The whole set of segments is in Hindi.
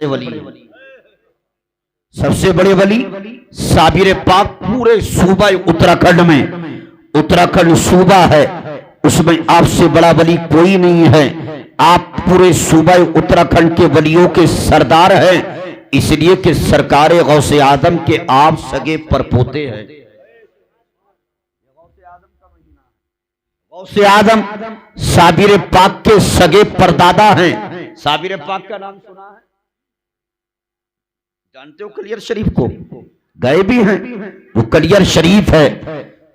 वली, सबसे बड़े वली साबिर पाक पूरे सूबा उत्तराखंड में, उत्तराखंड सूबा है उसमें आपसे बड़ा वली कोई नहीं है। आप पूरे सूबा उत्तराखंड के वलियों के सरदार हैं, इसलिए कि सरकार गौसे आदम के आप सगे परपोते हैं। गौसे आदम साबिर पाक के सगे परदादा हैं। साबिर पाक का नाम सुना है? जानते हो कलियर शरीफ को? गए भी हैं, वो कलियर शरीफ है।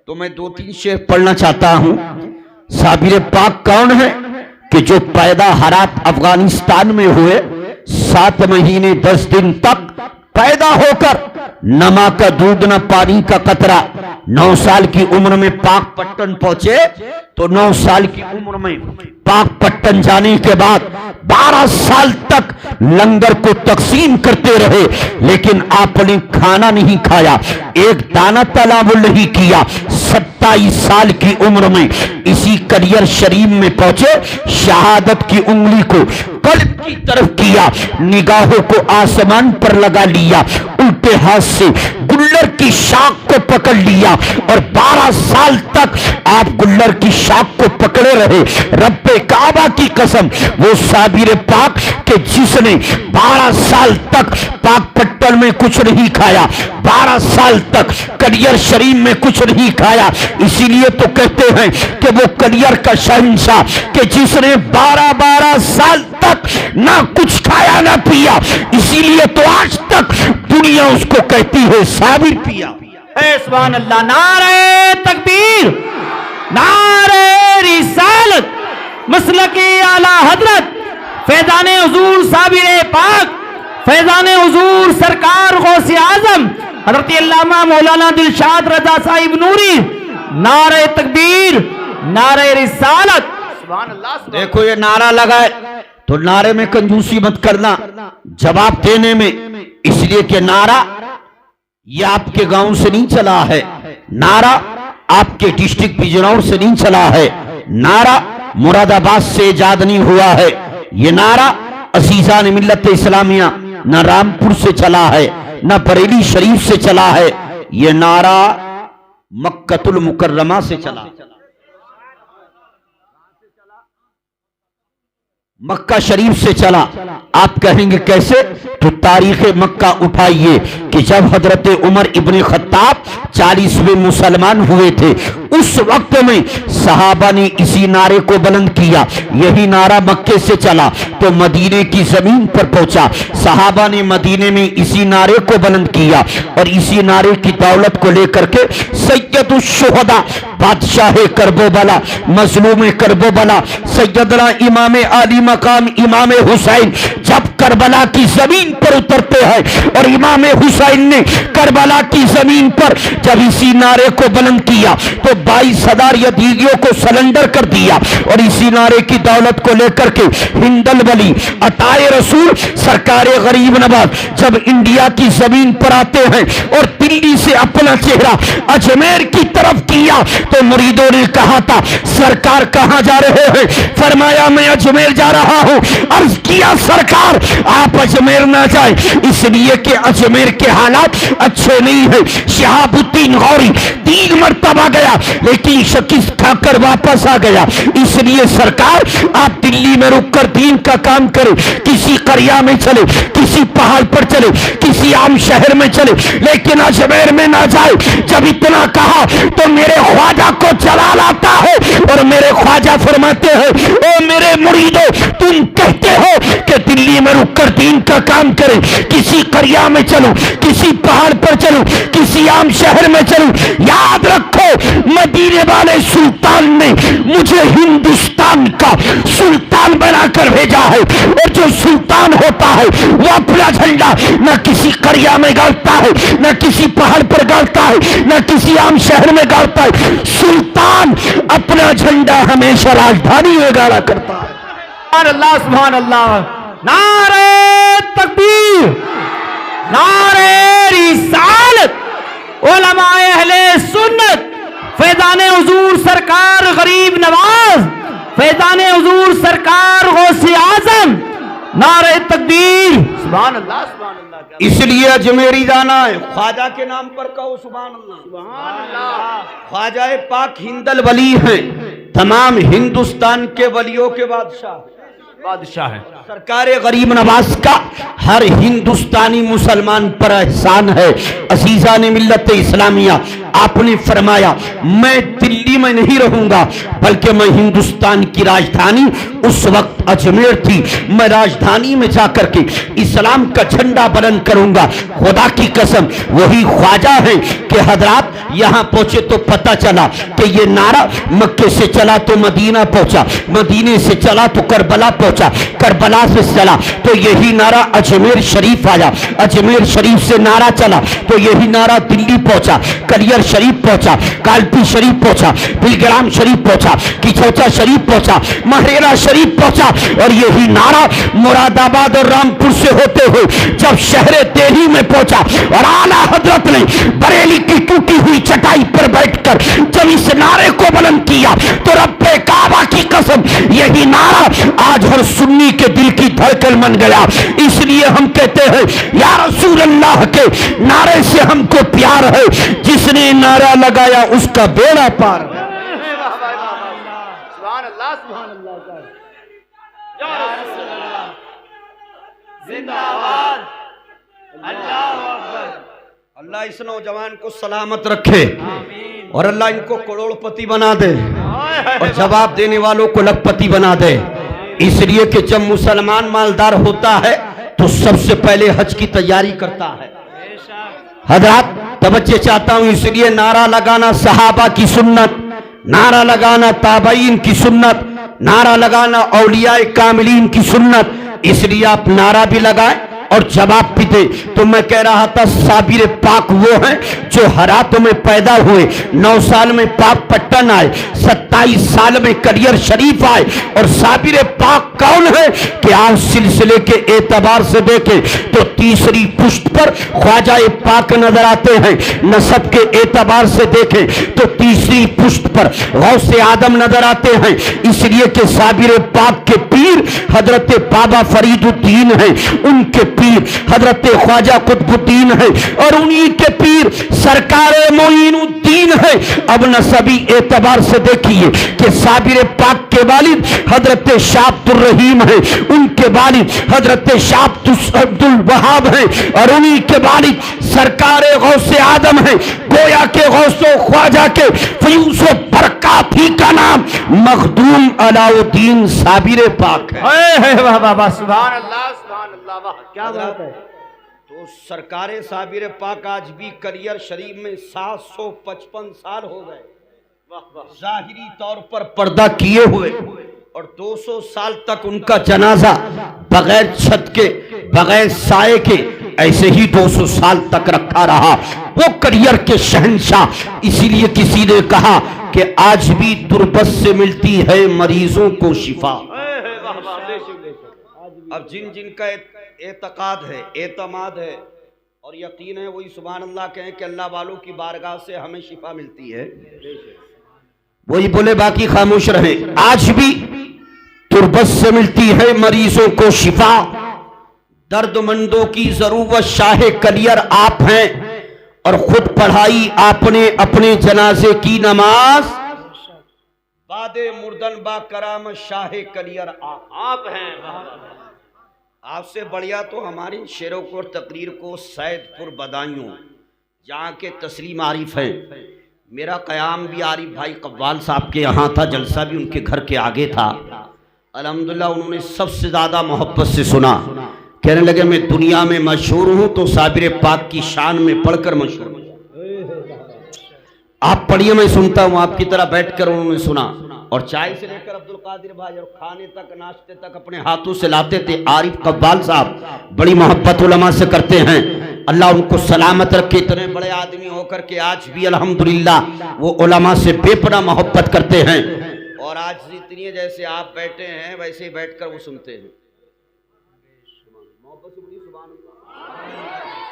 तो मैं 2-3 शेर पढ़ना चाहता हूं। साबिर पाक कौन है कि जो पैदा हरात अफगानिस्तान में हुए, 7 महीने 10 दिन तक पैदा होकर न मां का दूध न पानी का कतरा, 9 साल की उम्र में पाक पट्टन पहुंचे। तो 9 साल की उम्र में पाक पट्टन जाने के बाद 12 साल तक लंगर को तकसीम करते रहे, लेकिन आपने खाना नहीं खाया, एक दाना तनावुल नहीं किया। 27 साल की उम्र में इसी कलियर शरीफ में पहुंचे, शहादत की उंगली को कल्ब की तरफ किया, निगाहों को आसमान पर लगा लिया, उल्टे हाथ से गुल्लर की शाख को पकड़ लिया और 12 साल तक आप गुल्लर की शाख को पकड़े रहे। रब्बे काबा की कसम, वो साबिर पाक के जिसने 12 साल तक पाक पट्टन में कुछ नहीं खाया, 12 साल तक कलियर शरीफ में कुछ नहीं खाया, इसीलिए तो कहते हैं कि वो कलियर का शहंशाह कि जिसने 12-12 साल तक ना कुछ खाया ना पिया, इसीलिए तो आज तक दुनिया उसको कहती है साबिर पिया। सुभान अल्लाह। नारे तकबीर, नारे रिसालत, मसलके आला हजरत फैजाने हुजूर साबिर पाक, फैजाने हुजूर सरकार गौसे आजम हजरत अल्लामा मौलाना दिलशाद रजा साहिब नूरी। नारे तकबीर, नारे रिसालत। सुभान अल्लाह। देखो ये नारा लगाए तो नारे में कंजूसी मत करना जवाब देने में, इसलिए कि नारा ये आपके गांव से नहीं चला है, नारा आपके डिस्ट्रिक्ट बिजनौर से नहीं चला है, नारा मुरादाबाद से इजाद नहीं हुआ है, ये नारा अजीजान मिल्लत इस्लामिया न रामपुर से चला है न बरेली शरीफ से चला है, ये नारा मक्कतुल मुकर्रमा से चला, मक्का शरीफ से चला। आप कहेंगे कैसे? तो तारीख मक्का उठाइए कि जब हजरत उमर इब्ने खत्ताब 40वें मुसलमान हुए थे, उस वक्त में सहाबा ने इसी नारे को बुलंद किया। यही नारा मक्के से चला तो मदीने की जमीन पर पहुंचा, सहाबा ने मदीने में इसी नारे को बुलंद किया और इसी नारे की दौलत को लेकर के सैयदुश शुहदा, बादशाह करबला, मजलूम करबला, सैयदना इमाम आली मकाम इमाम हुसैन जब करबला की जमीन पर उतरते हैं और इमाम हुसैन ने करबला की जमीन पर जब इसी नारे को बुलंद किया तो 22,000 यजीदियों को सरेंडर कर दिया और इसी नारे की दौलत को लेकर के हिंदल वली अताए रसूल सरकार गरीब नवाज जब इंडिया की जमीन पर आते हैं और दिल्ली से अपना चेहरा अजमेर की तरफ किया तो मुरीदों ने कहा था सरकार कहां जा रहे हैं? फरमाया मैं अजमेर जा रहा हूं। अर्ज किया सरकार आप अजमेर ना जाए, इसलिए कि अजमेर के हालात अच्छे नहीं है। शहाबुद्दीन गौरी 3 मरतबा गया लेकिन शिकस्त खाकर वापस आ गया, इसलिए सरकार आप दिल्ली में रुककर दीन का काम करें, किसी करिया में चले, किसी पहाड़ पर चले, किसी आम शहर में चले, लेकिन अजमेर में ना जाए। जब इतना कहा तो मेरे ख्वाजा को जलाल आता है और मेरे ख्वाजा फरमाते हैं ओ मेरे मुरीदो, तुम कहते हो कि दिल्ली में रुककर दीन का काम करें, किसी करिया में चलो, किसी पहाड़ पर चलो, किसी आम शहर में चलो, याद रखो मदीने वाले सुल्तान ने मुझे हिंदुस्तान का सुल्तान बनाकर भेजा है और जो सुल्तान होता है वो अपना झंडा न किसी करिया में गाड़ता है, न किसी पहाड़ पर गाड़ता है, न किसी आम शहर में गाड़ता है। सुल्तान अपना झंडा हमेशा राजधानी में गाड़ा करता है। सुभान अल्लाह, सुभान अल्लाह। नारे तकबीर, नारे रिसालत, उलमाए अहले सुन्नत, फैजाने हुजूर सरकार गरीब नवाज, फैजाने हुजूर सरकार गौसे आजम। नारे तकबीर, सुभान अल्लाह सुभान अल्लाह। क्या इसलिए अजमेरी जाना है। ख्वाजा के नाम पर कहो सुभान अल्लाह। सुभान अल्लाह। ख्वाजा पाक हिंदल वली हैं, तमाम हिंदुस्तान के वलियों के बादशाह है। सरकार गरीब नवाज का हर हिंदुस्तानी मुसलमान पर एहसान है। अजीजा ने मिल्लत इस्लामिया, आपने फरमाया मैं दिल्ली में नहीं रहूंगा बल्कि मैं हिंदुस्तान की राजधानी उस वक्त अजमेर थी, मैं राजधानी में जाकर के इस्लाम का झंडा बुलंद करूंगा। खुदा की कसम वही ख्वाजा है कि हजरात यहां पहुंचे तो पता चला कि ये नारा मक्के से चला तो मदीना पहुंचा, मदीने से चला तो करबला पहुंचा, करबला से चला तो यही नारा अजमेर शरीफ आया, अजमेर शरीफ से नारा चला तो यही नारा दिल्ली पहुंचा, कलियर शरीफ पहुंचा, कालपी शरीफ पहुंचा, बिलग्राम शरीफ पहुंचा, किचौचा शरीफ पहुंचा, महरेरा शरीफ पहुंचा और यही नारा मुरादाबाद और रामपुर से होते हुए जब शहर दिल्ली में पहुंचा और आला हजरत ने बरेली की टूटी हुई चटाई पर बैठकर जब इस नारे को बुलंद किया तो रब्बे काबा की कसम यही नारा आज हर सुन्नी के दिल की धड़कन बन गया। इसलिए हम कहते हैं या रसूल अल्लाह के नारे से हमको प्यार है, जिसने नारा लगाया उसका बेड़ा पार। सुभान अल्लाह सुभान अल्लाह। या रसूल अल्लाह जिंदाबाद। अल्लाहू अकबर। अल्लाह इस नौजवान को सलामत रखे और अल्लाह इनको करोड़पति बना दे और जवाब देने वालों को लखपति बना दे। इसलिए कि जब मुसलमान मालदार होता है तो सबसे पहले हज की तैयारी करता है। हजरात तवज्जो चाहता हूं, इसलिए नारा लगाना सहाबा की सुन्नत, नारा लगाना ताबईन की सुन्नत, नारा लगाना औलिया कामिलीन की सुन्नत। इसलिए आप नारा भी लगाएं और जवाब भी दे। तो मैं कह रहा था साबिर पाक वो हैं जो हरातों में पैदा हुए, 9 साल में पाक पट्टन आए, 27 साल में कलियर शरीफ आए। और साबिर पाक कौन है कि आप सिलसिले के एतबार से देखें तो तीसरी पुष्ट पर ख्वाजा पाक नजर आते हैं, नसब के एतबार से देखें तो तीसरी पुष्ट पर गौसे आदम नजर आते हैं। इसलिए कि साबिर पाक के पीर हजरत बाबा फरीदुद्दीन हैं, उनके पीर हजरत ख्वाजा कुतुबुद्दीन है और उन्हीं के पीर सरकार मोइनुद्दीन है। अब नसबी एतबार से देखिए कि साबिर पाक के वालिद हजरत शाह अब्दुल रहीम है, उनके वालिद हजरत शाह अब्दुल वहाब है और उन्हीं के वालिद सरकार गौसे आदम है। गोया के गौसो ख्वाजा के फयूसो बरकाती का नाम मखदूम अलाउद्दीन साबिर पाक है। वाह वाह वाह सुभान अल्लाह सुभान अल्लाह। वाह क्या बात है। तो सरकारे साबिर पाक आज भी कलियर शरीफ में 755 साल हो गए जाहिरी तौर पर पर्दा किए हुए और 200 साल तक उनका जनाजा बगैर छत के बगैर साए के ऐसे ही 200 साल तक रखा रहा। वो कलियर के शहंशाह। इसीलिए किसी ने कहा कि आज भी तुरबत से मिलती है मरीजों को शिफा। अब जिन जिन का एतकाद है, एतमाद है और यकीन है वही सुभान अल्लाह कहें कि अल्लाह वालों की बारगाह से हमें शिफा मिलती है, वही बोले बाकी खामोश रहे। आज भी तुरबत से मिलती है मरीजों को शिफा, दर्दमंदों की जरूरत शाह कलियर आप हैं और खुद पढ़ाई आपने अपने जनाजे की नमाज, बादे मुर्दन बा कराम शाह कलियर आप हैं। आपसे बढ़िया तो हमारी शेरों को तकरीर को सैदपुर बदायूं जहाँ के तस्लीम आरिफ हैं। मेरा क़याम भी आरिफ भाई कव्वाल साहब के यहाँ था, जलसा भी उनके घर के आगे था। अल्हम्दुलिल्लाह उन्होंने सबसे ज़्यादा मोहब्बत से सुना। कहने लगे मैं दुनिया में मशहूर हूँ तो साबिर पाक की शान में पढ़कर मशहूर हूँ। आप पढ़िए, मैं सुनता हूँ। आपकी तरह बैठकर उन्होंने सुना और चाय से लेकर अब्दुल कादिर भाई और खाने तक नाश्ते तक अपने हाथों से लाते थे। आरिफ कव्वाल साहब बड़ी मोहब्बत उलमा से करते हैं, अल्लाह उनको सलामत रखे। इतने बड़े आदमी होकर के आज भी अल्हम्दुलिल्लाह वो उलमा से बेपनाह मोहब्बत करते हैं और आज जितनी जैसे आप बैठे हैं वैसे ही बैठकर वो सुनते हैं।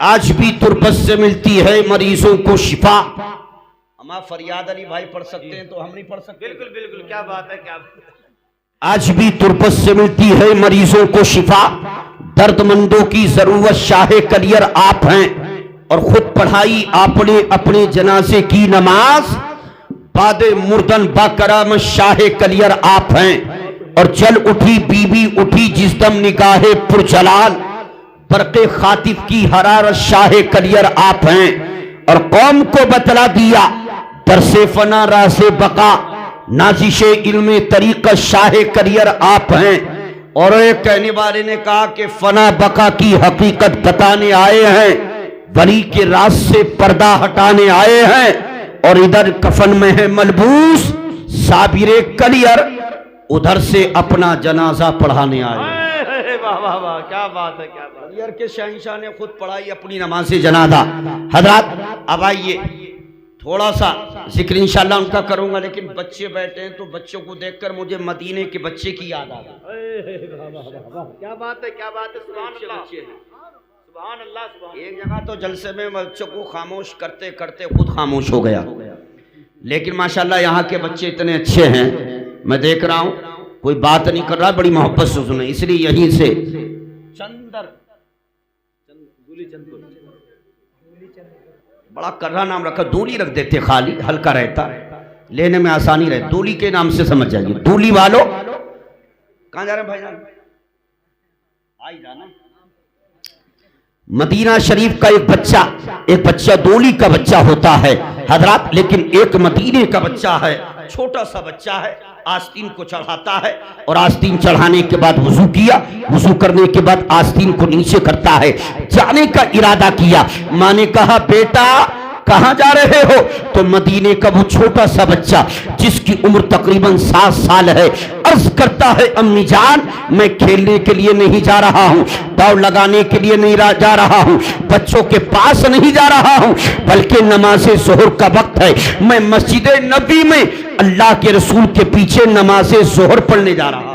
आज भी तुरबत से मिलती है मरीजों को शिफा। हमारा फरियाद अली भाई पढ़ सकते हैं तो हम नहीं पढ़ सकते? बिल्कुल बिल्कुल, क्या बात है, क्या बात है। आज भी तुरबत से मिलती है मरीजों को शिफा, दर्दमंदों की जरूरत शाहे कलियर आप हैं, और खुद पढ़ाई आपने अपने जनाजे की नमाज, बादे मुर्दन बाकराम शाहे कलियर आप हैं। और जल उठी बीबी उठी जिसदम निगाहे पुरजलाल, बरक़े खातिफ की हरारत शाहे कलियर आप हैं। और कौम को बतला दिया दरसे फना रासे बका, नाजिशे इल्मे तरीक़त शाहे कलियर आप हैं। और एक कहने वाले ने कहा कि फना बका की हकीकत बताने आए हैं, वली के राज से पर्दा हटाने आए हैं। और इधर कफन में है मलबूस साबिरे कलियर, उधर से अपना जनाजा पढ़ाने आए। वाह वाह वाह, क्या बात है, क्या बात है। कलियर के शहंशाह ने खुद पढ़ाई अपनी नमाज जनाजा। हजरत अब आइए थोड़ा सा जिक्र इंशाल्लाह उनका करूंगा, लेकिन बच्चे बैठे हैं तो बच्चों को देखकर मुझे मदीने के बच्चे की याद आ गई। क्या बात है, क्या बात है। सुभान अल्लाह, बच्चे हैं। सुभान अल्लाह, सुभान। एक जगह तो जलसे में बच्चों को खामोश करते करते खुद खामोश हो गया, लेकिन माशाल्लाह यहाँ के बच्चे इतने अच्छे हैं, मैं देख रहा हूँ कोई बात नहीं कर रहा, बड़ी मोहब्बत से सुने, इसलिए यहीं से बड़ा कर्रा नाम रखा, दूली रख देते, खाली हल्का रहता, लेने में आसानी रहे, दूली के नाम से समझ जाइए। दूली वालों कहाँ जा रहे हैं भाईजान? आई जाना। मदीना शरीफ का एक बच्चा दूली का बच्चा होता है हजरत, लेकिन एक मदीने का बच्चा है, छोटा सा बच्चा है, आस्तीन को चढ़ाता है, और आस्तीन चढ़ाने के बाद वजू किया, वजू करने के बाद आस्तीन को नीचे करता है, जाने का इरादा किया। माँ ने कहा बेटा कहाँ जा रहे हो? तो मदीने का वो छोटा सा बच्चा जिसकी उम्र तकरीबन 7 साल है अर्ज करता है अम्मी जान मैं खेलने के लिए नहीं जा रहा हूँ, दौड़ लगाने के लिए नहीं जा रहा हूँ, बच्चों के पास नहीं जा रहा हूँ, बल्कि नमाज ज़ोहर का वक्त है, मैं मस्जिद नबी में अल्लाह के रसूल के पीछे नमाज ज़ोहर पढ़ने जा रहा हूँ।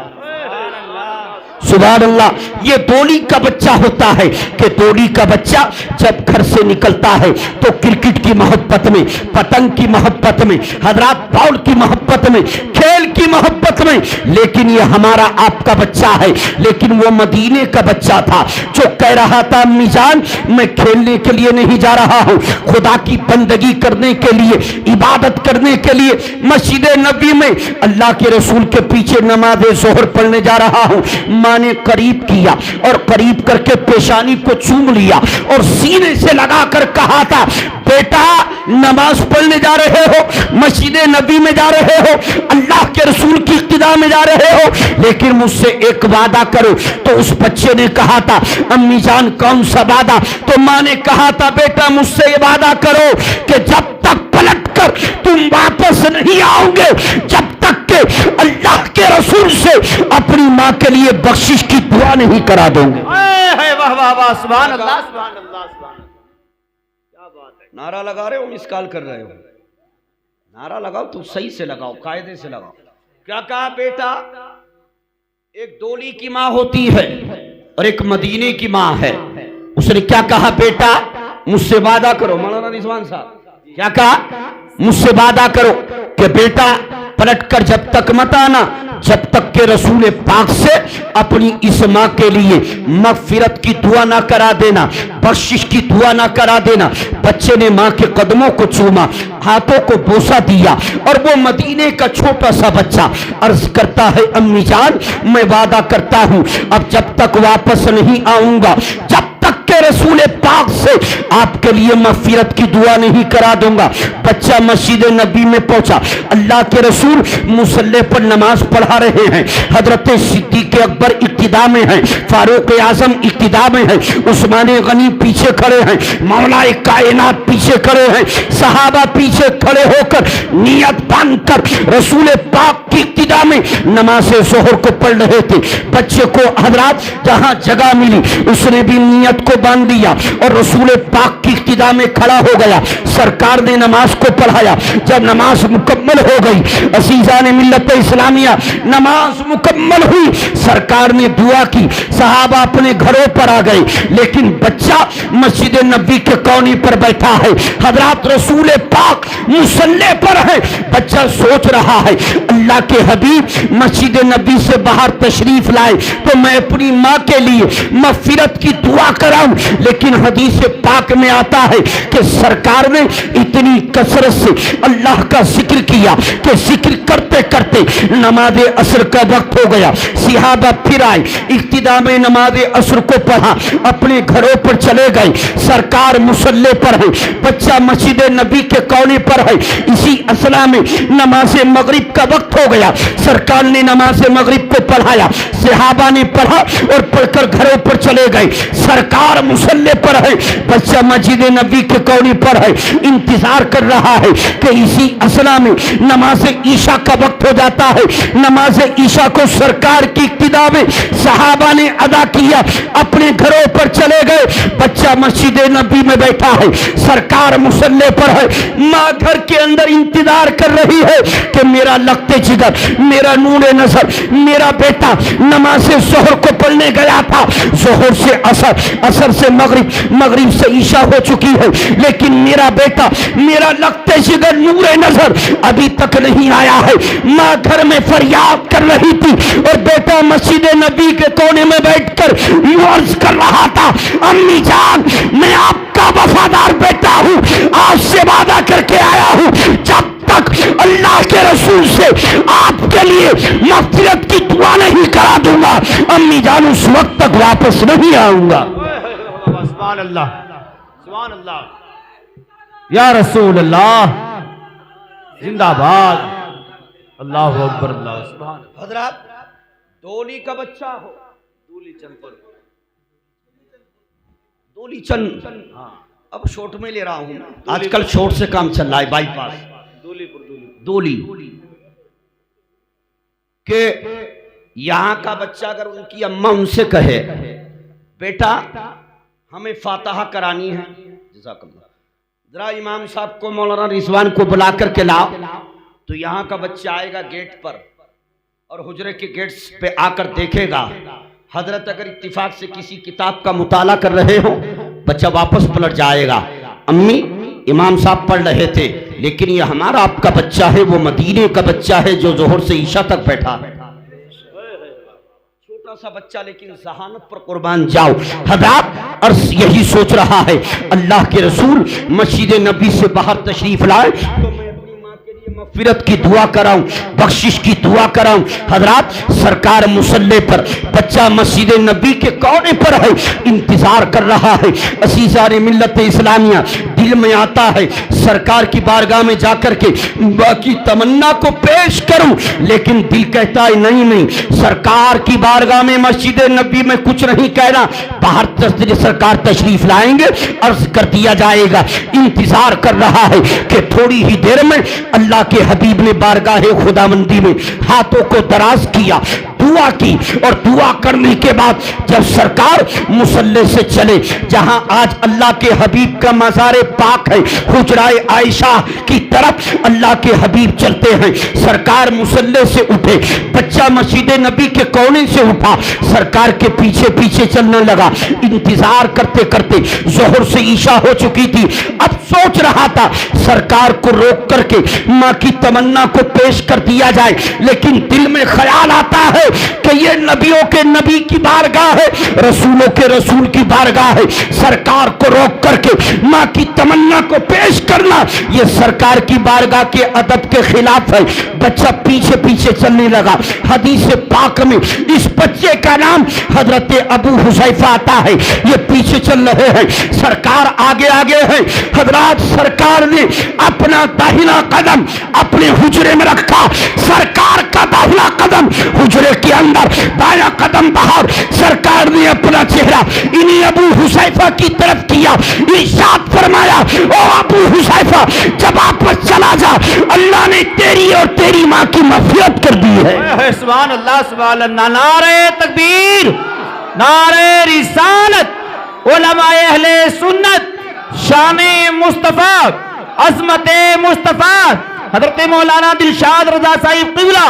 सुभान अल्लाह। ये दोली का बच्चा होता है कि दोली का बच्चा जब घर से निकलता है तो क्रिकेट की मोहब्बत में, पतंग की मोहब्बत में, हजरात बॉल की मोहब्बत में, खेल की मोहब्बत में, लेकिन ये हमारा आपका बच्चा है, लेकिन वो मदीने का बच्चा था जो कह रहा था अम्मी जान मैं खेलने के लिए नहीं जा रहा हूँ, खुदा की बंदगी करने के लिए, इबादत करने के लिए मस्जिद नबी में अल्लाह के रसूल के पीछे नमाज ज़ोहर पढ़ने जा रहा हूँ। माँ ने करीब किया और करीब करके पेशानी को चूम लिया और सीने से लगाकर कहा था बेटा नमाज पढ़ने जा रहे हो, मस्जिद नबी में जा रहे हो, अल्लाह के रसूल की इक्तिदा में जा रहे हो, लेकिन मुझसे एक वादा करो। तो उस बच्चे ने कहा था अम्मी जान कौन सा वादा? तो माँ ने कहा था बेटा मुझसे ये वादा करो कि जब तक पलट कर तुम वापस नहीं आओगे, जब तक के अल्लाह के रसूल से अपनी माँ के लिए बख्शिश की दुआ नहीं करा दोगे। वाह वाह वाह, सुभान अल्लाह, सुभान अल्लाह, सुभान अल्लाह, क्या बात है। नारा लगा रहे हो, मिस कॉल कर रहे हो, नारा लगाओ तो सही से लगाओ, कायदे से लगाओ। क्या कहा बेटा? एक दोली की माँ होती है और एक मदीने की माँ है। उसने क्या कहा बेटा मुझसे वादा करो, मौलाना रिजवान साहब क्या कहा? मुझसे वादा करो कि बेटा पलटकर जब तक मत आना जब तक के रसूल पाक से अपनी इस माँ के लिए मगफिरत की दुआ ना करा देना, बख्शिश की दुआ ना करा देना। बच्चे ने माँ के कदमों को चूमा, हाथों को बोसा दिया, और वो मदीने का छोटा सा बच्चा अर्ज करता है अम्मी जान मैं वादा करता हूँ अब जब तक वापस नहीं आऊंगा, जब तक के रसूल पाक से आपके लिए मगफिरत की दुआ नहीं करा दूंगा। बच्चा मस्जिद नबी में पहुंचा, अल्लाह के रसूल मुसल्ले पर नमाज पढ़ा रहे हैं, हजरत सिद्दीक अकबर इक्तिदा में है, फारूक आजम इक्तिदा में है, उस्मान गनी पीछे खड़े हैं, मौला कायनात पीछे खड़े हैं, सहाबा पीछे खड़े होकर नियत बांधकर रसूल पाक की इक्तिदा में नमाज ज़ोहर को पढ़ रहे थे। बच्चे को हजरात जहां जगह मिली उसने भी नियत को बांध दिया और रसूल पाक की इक्तिदा में खड़ा हो गया। सरकार ने नमाज को पढ़ाया। जब नमाज मुकम्मल हो गई, असीजा ने मिल्लत इस्लामिया नमाज मुकम्मल हुई, सरकार ने दुआ की, सहाबा अपने घरों पर आ गए, लेकिन बच्चा मस्जिद नबी के कोने पर बैठा है, हजरत रसूल पाक मुसल्ले पर है। बच्चा सोच रहा है अल्लाह अल्लाह के हबीब मस्जिद नबी से बाहर तशरीफ लाए तो मैं अपनी माँ के लिए मगफिरत की दुआ कराऊं, लेकिन हदीस पाक में आता है कि सरकार ने इतनी कसरत से अल्लाह का जिक्र किया कि जिक्र करते करते नमाज असर का वक्त हो गया। सिहाबा फिर आए, इब्तिदा में नमाज असर को पढ़ा, अपने घरों पर चले गए। सरकार मुसल्ले पर है, बच्चा मस्जिद नबी के कोने पर है। इसी असला में नमाज मगरिब का वक्त हो गया। सरकार ने नमाज मगरिब को पढ़ाया, सहाबा ने पढ़ा और पढ़कर घरों पर चले गए। सरकार मुसल्ले पर है, बच्चा मस्जिद नबी के कोने पर है, इंतजार कर रहा है कि इसी असला में नमाज ईशा का वक्त हो जाता है। नमाज ईशा को सरकार की इब्तिदा में सहाबा ने अदा किया, अपने घरों पर चले गए। बच्चा मस्जिद नबी में बैठा है, सरकार मुसल्ले पर है। माँ घर के अंदर इंतजार कर रही है कि मेरा लगते जिगर, मेरा नूरे नजर, मेरा बेटा नमाज जोहर को पढ़ने गया था। जोहर से असर, असर से मगरिब, मगरिब से ईशा हो चुकी है, लेकिन मेरा बेटा, मेरा लगते जिगर, नूरे नजर अभी तक नहीं आया है। माँ घर में फरियाद कर रही थी और बेटा मस्जिद नबी के कोने में बैठकर अर्ज कर रहा था, अम्मी जान मैं आपका वफादार बेटा हूँ, आपसे वादा करके आया हूँ जब तक अल्लाह के रसूल से आपके लिए मग़फ़िरत की दुआ नहीं करा दूंगा, अम्मी जान उस वक्त तक वापस नहीं आऊंगा। सुभान अल्लाह, सुभान अल्लाह, या रसूल अल्लाह जिंदाबाद, अल्लाह अकबर, अल्लाह सुभान। हजरत डोली का बच्चा हो, डोली चंद पर, डोली चंद, हाँ अब शॉर्ट में ले रहा हूं, आजकल शॉर्ट से काम चल रहा है, बाईपास डोली के यहां का बच्चा अगर उनकी अम्मा उनसे कहे बेटा हमें फातिहा करानी है, जज़ाकल्लाह, जरा इमाम साहब को, मौलाना रिजवान को बुला करके लाओ, तो यहाँ का बच्चा आएगा गेट पर और हुजरे के गेट पे आकर देखेगा हजरत अगर इत्तिफाक से किसी किताब का मुताला कर रहे हो, बच्चा वापस पलट जाएगा, अम्मी इमाम साहब पढ़ रहे थे, लेकिन ये हमारा आपका बच्चा है, वो मदीने का बच्चा है जो जोहर से ईशा तक बैठा है। छोटा सा बच्चा लेकिन जहानत पर कुर्बान जाओ। हज़रत अर्श यही सोच रहा है, अल्लाह के रसूल मस्जिद नबी से बाहर तशरीफ लाए तो मैं अपनी माँ के लिए मग़फ़िरत की दुआ कराऊं, बख्शिश की दुआ कराऊं। हज़रत सरकार मुसल्ले पर, बच्चा मस्जिद नबी के कोने पर है, इंतजार कर रहा है। असीज़ान मिल्लत इस्लामिया, दिल में आता है सरकार की बारगाह में जाकर के बाकी तमन्ना को पेश करूं, लेकिन दिल कहता है नहीं नहीं, सरकार की बारगाह में मस्जिद नबी में कुछ नहीं कहना, बाहर सरकार तशरीफ लाएंगे, अर्ज कर दिया जाएगा। इंतजार कर रहा है कि थोड़ी ही देर में अल्लाह के हबीब ने बारगाह खुदाबंदी में हाथों को दराज किया, दुआ की, और दुआ करने के बाद जब सरकार मुसल्ले से चले, जहां आज अल्लाह के हबीब का मज़ार पाक है, हुजराए आयशा की तरफ अल्लाह के हबीब चलते हैं। सरकार मुसल्ले से उठे, बच्चा मस्जिद नबी के कोने से उठा, सरकार के पीछे पीछे चलने लगा। इंतजार करते करते जोहर से ईशा हो चुकी थी। अब सोच रहा था सरकार को रोक करके माँ की तमन्ना को पेश कर दिया जाए, लेकिन दिल में ख्याल आता है कि ये नबियों के नबी की बारगाह है, रसूलों के रसूल की बारगाह है, सरकार को रोक करके माँ की तमन्ना को पेश करना ये सरकार की बारगाह के अदब के खिलाफ है। बच्चा पीछे पीछे चलने लगा। हदीस पाक में इस बच्चे का नाम हजरत अबू हुज़ैफा आता है। ये पीछे चल रहे हैं, सरकार आगे आगे है। हजरत सरकार ने अपना दाहिना कदम अपने हुजरे में रखा, सरकार का दाहिना कदम हुजरे के अंदर, दाया कदम बाहर। सरकार ने अपना चेहरा इन्हीं अबू हुज़ैफा की तरफ किया, इरशाद फरमाया, ओ अबू हुज़ैफा जब वापस चला जा, अल्लाह ने तेरी और तेरी माँ की मग़फ़िरत कर दी है। सुभान अल्लाह, सुभान अल्लाह, नारे तकबीर, नारे रिसालत, उलमाए अहले सुन्नत, शाने मुस्तफा, अज़मते मुस्तफा, हज़रत मौलाना दिलशाद रज़ा साहिब क़िबला,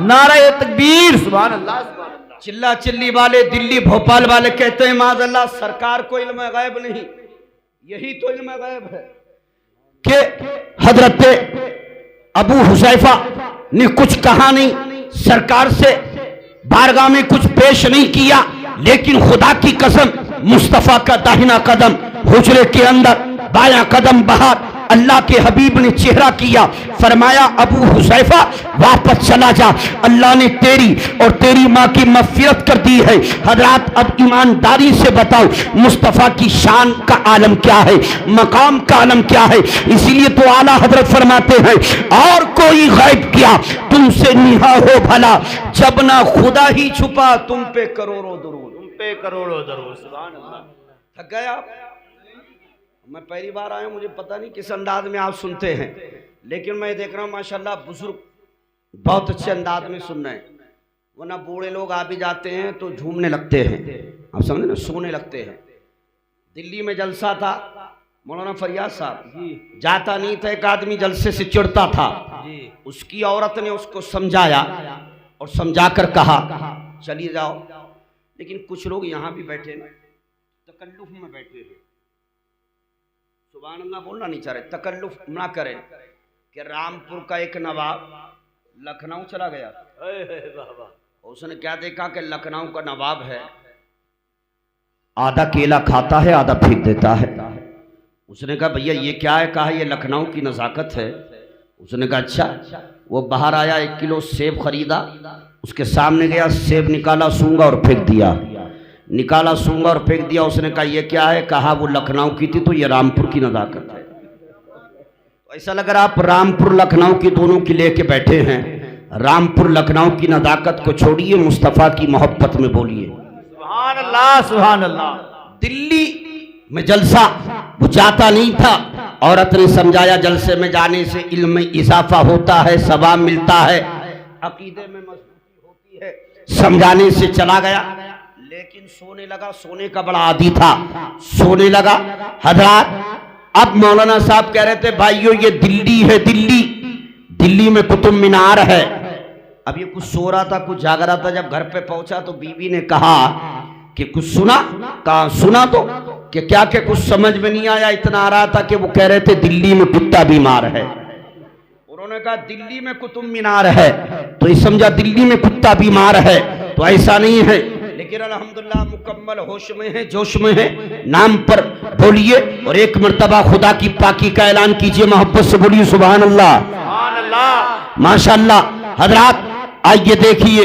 नारे तकबीर, सुभान अल्लाह, सुभान अल्लाह। चिल्ला चिल्ली वाले दिल्ली भोपाल वाले कहते हैं माज़अल्लाह सरकार को इल्म गैब नहीं, यही तो इल्म गैब है कि हजरत अबू हुज़ैफा ने कुछ कहा नहीं, सरकार से बारगाह में कुछ पेश नहीं किया, लेकिन खुदा की कसम मुस्तफा का दाहिना कदम हुजरे के अंदर, बायां कदम बाहर, अल्लाह के हबीब ने चेहरा किया, फरमाया अबू हुज़ैफा वापस चला जा, अल्लाह ने तेरी और तेरी माँ की मग़फ़िरत कर दी है। हज़रात अब ईमानदारी से बताओ मुस्तफ़ा की शान का आलम क्या है, मकाम का आलम क्या है। इसीलिए तो आला हजरत फरमाते हैं और कोई गैब क्या तुमसे निहा हो भला, जब ना खुदा ही छुपा तुम पे करोड़ों दुरूद, तुम पे करोड़ों दुरूद। सुभान अल्लाह। थक गए आप? मैं पहली बार आया हूं, मुझे पता नहीं किस अंदाज में आप सुनते हैं, लेकिन मैं देख रहा हूं माशाल्लाह बुजुर्ग बहुत अच्छे अंदाज में सुन रहे हैं, वरना बूढ़े लोग आ भी जाते हैं तो झूमने लगते हैं, आप समझे ना, सोने लगते हैं। दिल्ली में जलसा था, मौलाना फरियाद साहब जाता नहीं था, एक आदमी जलसे से चिढ़ता था, उसकी औरत ने उसको समझाया और समझा कर कहा चलिए जाओ, लेकिन कुछ लोग यहाँ भी बैठे ना तकल्लुफ में बैठे हैं, सुभान अल्लाह बोलना नहीं चाह रहे, तकल्लुफ ना करें कि रामपुर का एक नवाब लखनऊ चला गया, उसने क्या देखा कि लखनऊ का नवाब है, आधा केला खाता है आधा फेंक देता है। उसने कहा भैया ये क्या है, कहा ये लखनऊ की नज़ाकत है। उसने कहा अच्छा। वो बाहर आया, 1 किलो सेब खरीदा, उसके सामने गया, सेब निकाला, सूंघा और फेंक दिया, निकाला सूंघा और फेंक दिया। उसने कहा ये क्या है, कहा वो लखनऊ की थी तो ये रामपुर की नज़ाकत है। तो ऐसा लग रहा आप रामपुर लखनऊ की दोनों की लेके बैठे हैं, रामपुर लखनऊ की नज़ाकत को छोड़िए, मुस्तफ़ा की मोहब्बत में बोलिए सुभान अल्लाह सुभान अल्लाह। दिल्ली में जलसा वो जाता नहीं था, औरत ने समझाया जलसे में जाने से इल्म में इजाफा होता है, सवाब मिलता है, अकीदे में मजबूती होती है, समझाने से चला गया, लेकिन सोने लगा, सोने का बड़ा आदी था, सोने लगा। हज़रात अब मौलाना साहब कह रहे थे भाइयों ये दिल्ली है, दिल्ली, दिल्ली में कुतुब मीनार है। अब ये कुछ सो रहा था, कुछ जाग रहा था, जब घर पे पहुंचा तो बीवी ने कहा कि कुछ सुना, कहा सुना तो कि क्या के कुछ समझ में नहीं आया, इतना आ रहा था कि वो कह रहे थे दिल्ली में कुत्ता बीमार है। उन्होंने कहा दिल्ली में कुतुब मीनार है, तो ये समझा दिल्ली में कुत्ता बीमार है, तो ऐसा नहीं है, लेकिन अल्हम्दुलिल्लाह मुकम्मल होश में है, जोश में है। नाम पर बोलिए और एक मर्तबा खुदा की पाकी का ऐलान कीजिए, मोहब्बत से बोलिए सुभान अल्लाह सुभान अल्लाह माशाअल्लाह। हजरात आइए देखिए,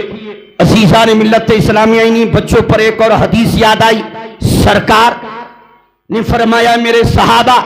अजीजा ने मिल्लत इस्लामिया इन्हीं बच्चों पर एक और हदीस याद आई। सरकार ने फरमाया मेरे सहाबा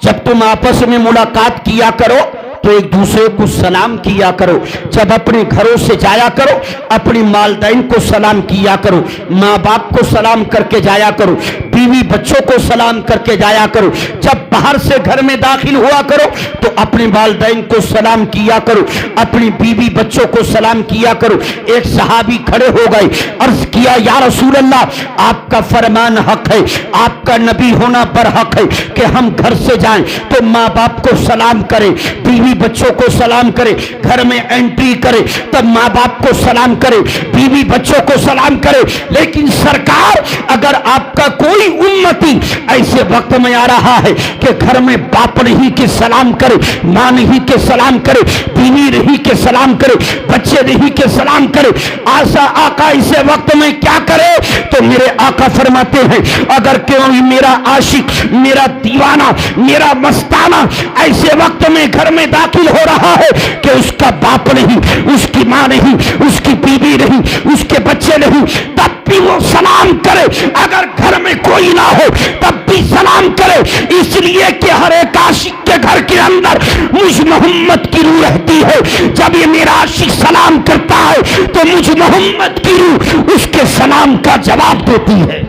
जब तुम आपस में मुलाकात किया करो तो एक दूसरे को सलाम किया करो, जब अपने घरों से जाया करो अपनी मालदैन को सलाम किया करो, माँ बाप को सलाम करके जाया करो, बीवी बच्चों को सलाम करके जाया करो, जब बाहर से घर में दाखिल हुआ करो तो अपने वालदैन को सलाम किया करो, अपनी बीवी बच्चों को सलाम किया करो। एक सहाबी खड़े हो गए, अर्ज किया या रसूल अल्लाह आपका फरमान हक है, आपका नबी होना पर हक है कि हम घर से जाएं तो माँ बाप को सलाम करें, बीवी बच्चों को सलाम करे, घर में एंट्री करे तब माँ बाप को सलाम करे, बीवी बच्चों को सलाम करे। लेकिन सरकार अगर आपका कोई उम्मती ऐसे वक्त में आ रहा है कि घर में बाप नहीं के सलाम करे, माँ नहीं के सलाम करे, बीवी नहीं के सलाम करे, बच्चे नहीं के सलाम करे, आका इसे वक्त में क्या करे, तो मेरे आका फरमाते हैं अगर कोई मेरा आशिक, मेरा दीवाना, मेरा मस्ताना ऐसे वक्त में घर में दाखिल हो रहा है कि उसका बाप नहीं, उसकी माँ नहीं, उसकी बीवी नहीं, उसके बच्चे नहीं, तब भी वो सलाम करे। अगर घर में कोई ना हो तब भी सलाम करे, इसलिए कि हर एक आशिक के घर के अंदर मुझ मोहम्मद की रूह रहती है। जब ये मेरा आशिक सलाम करता है तो मुझ मोहम्मद की रूह उसके सलाम का जवाब देती है।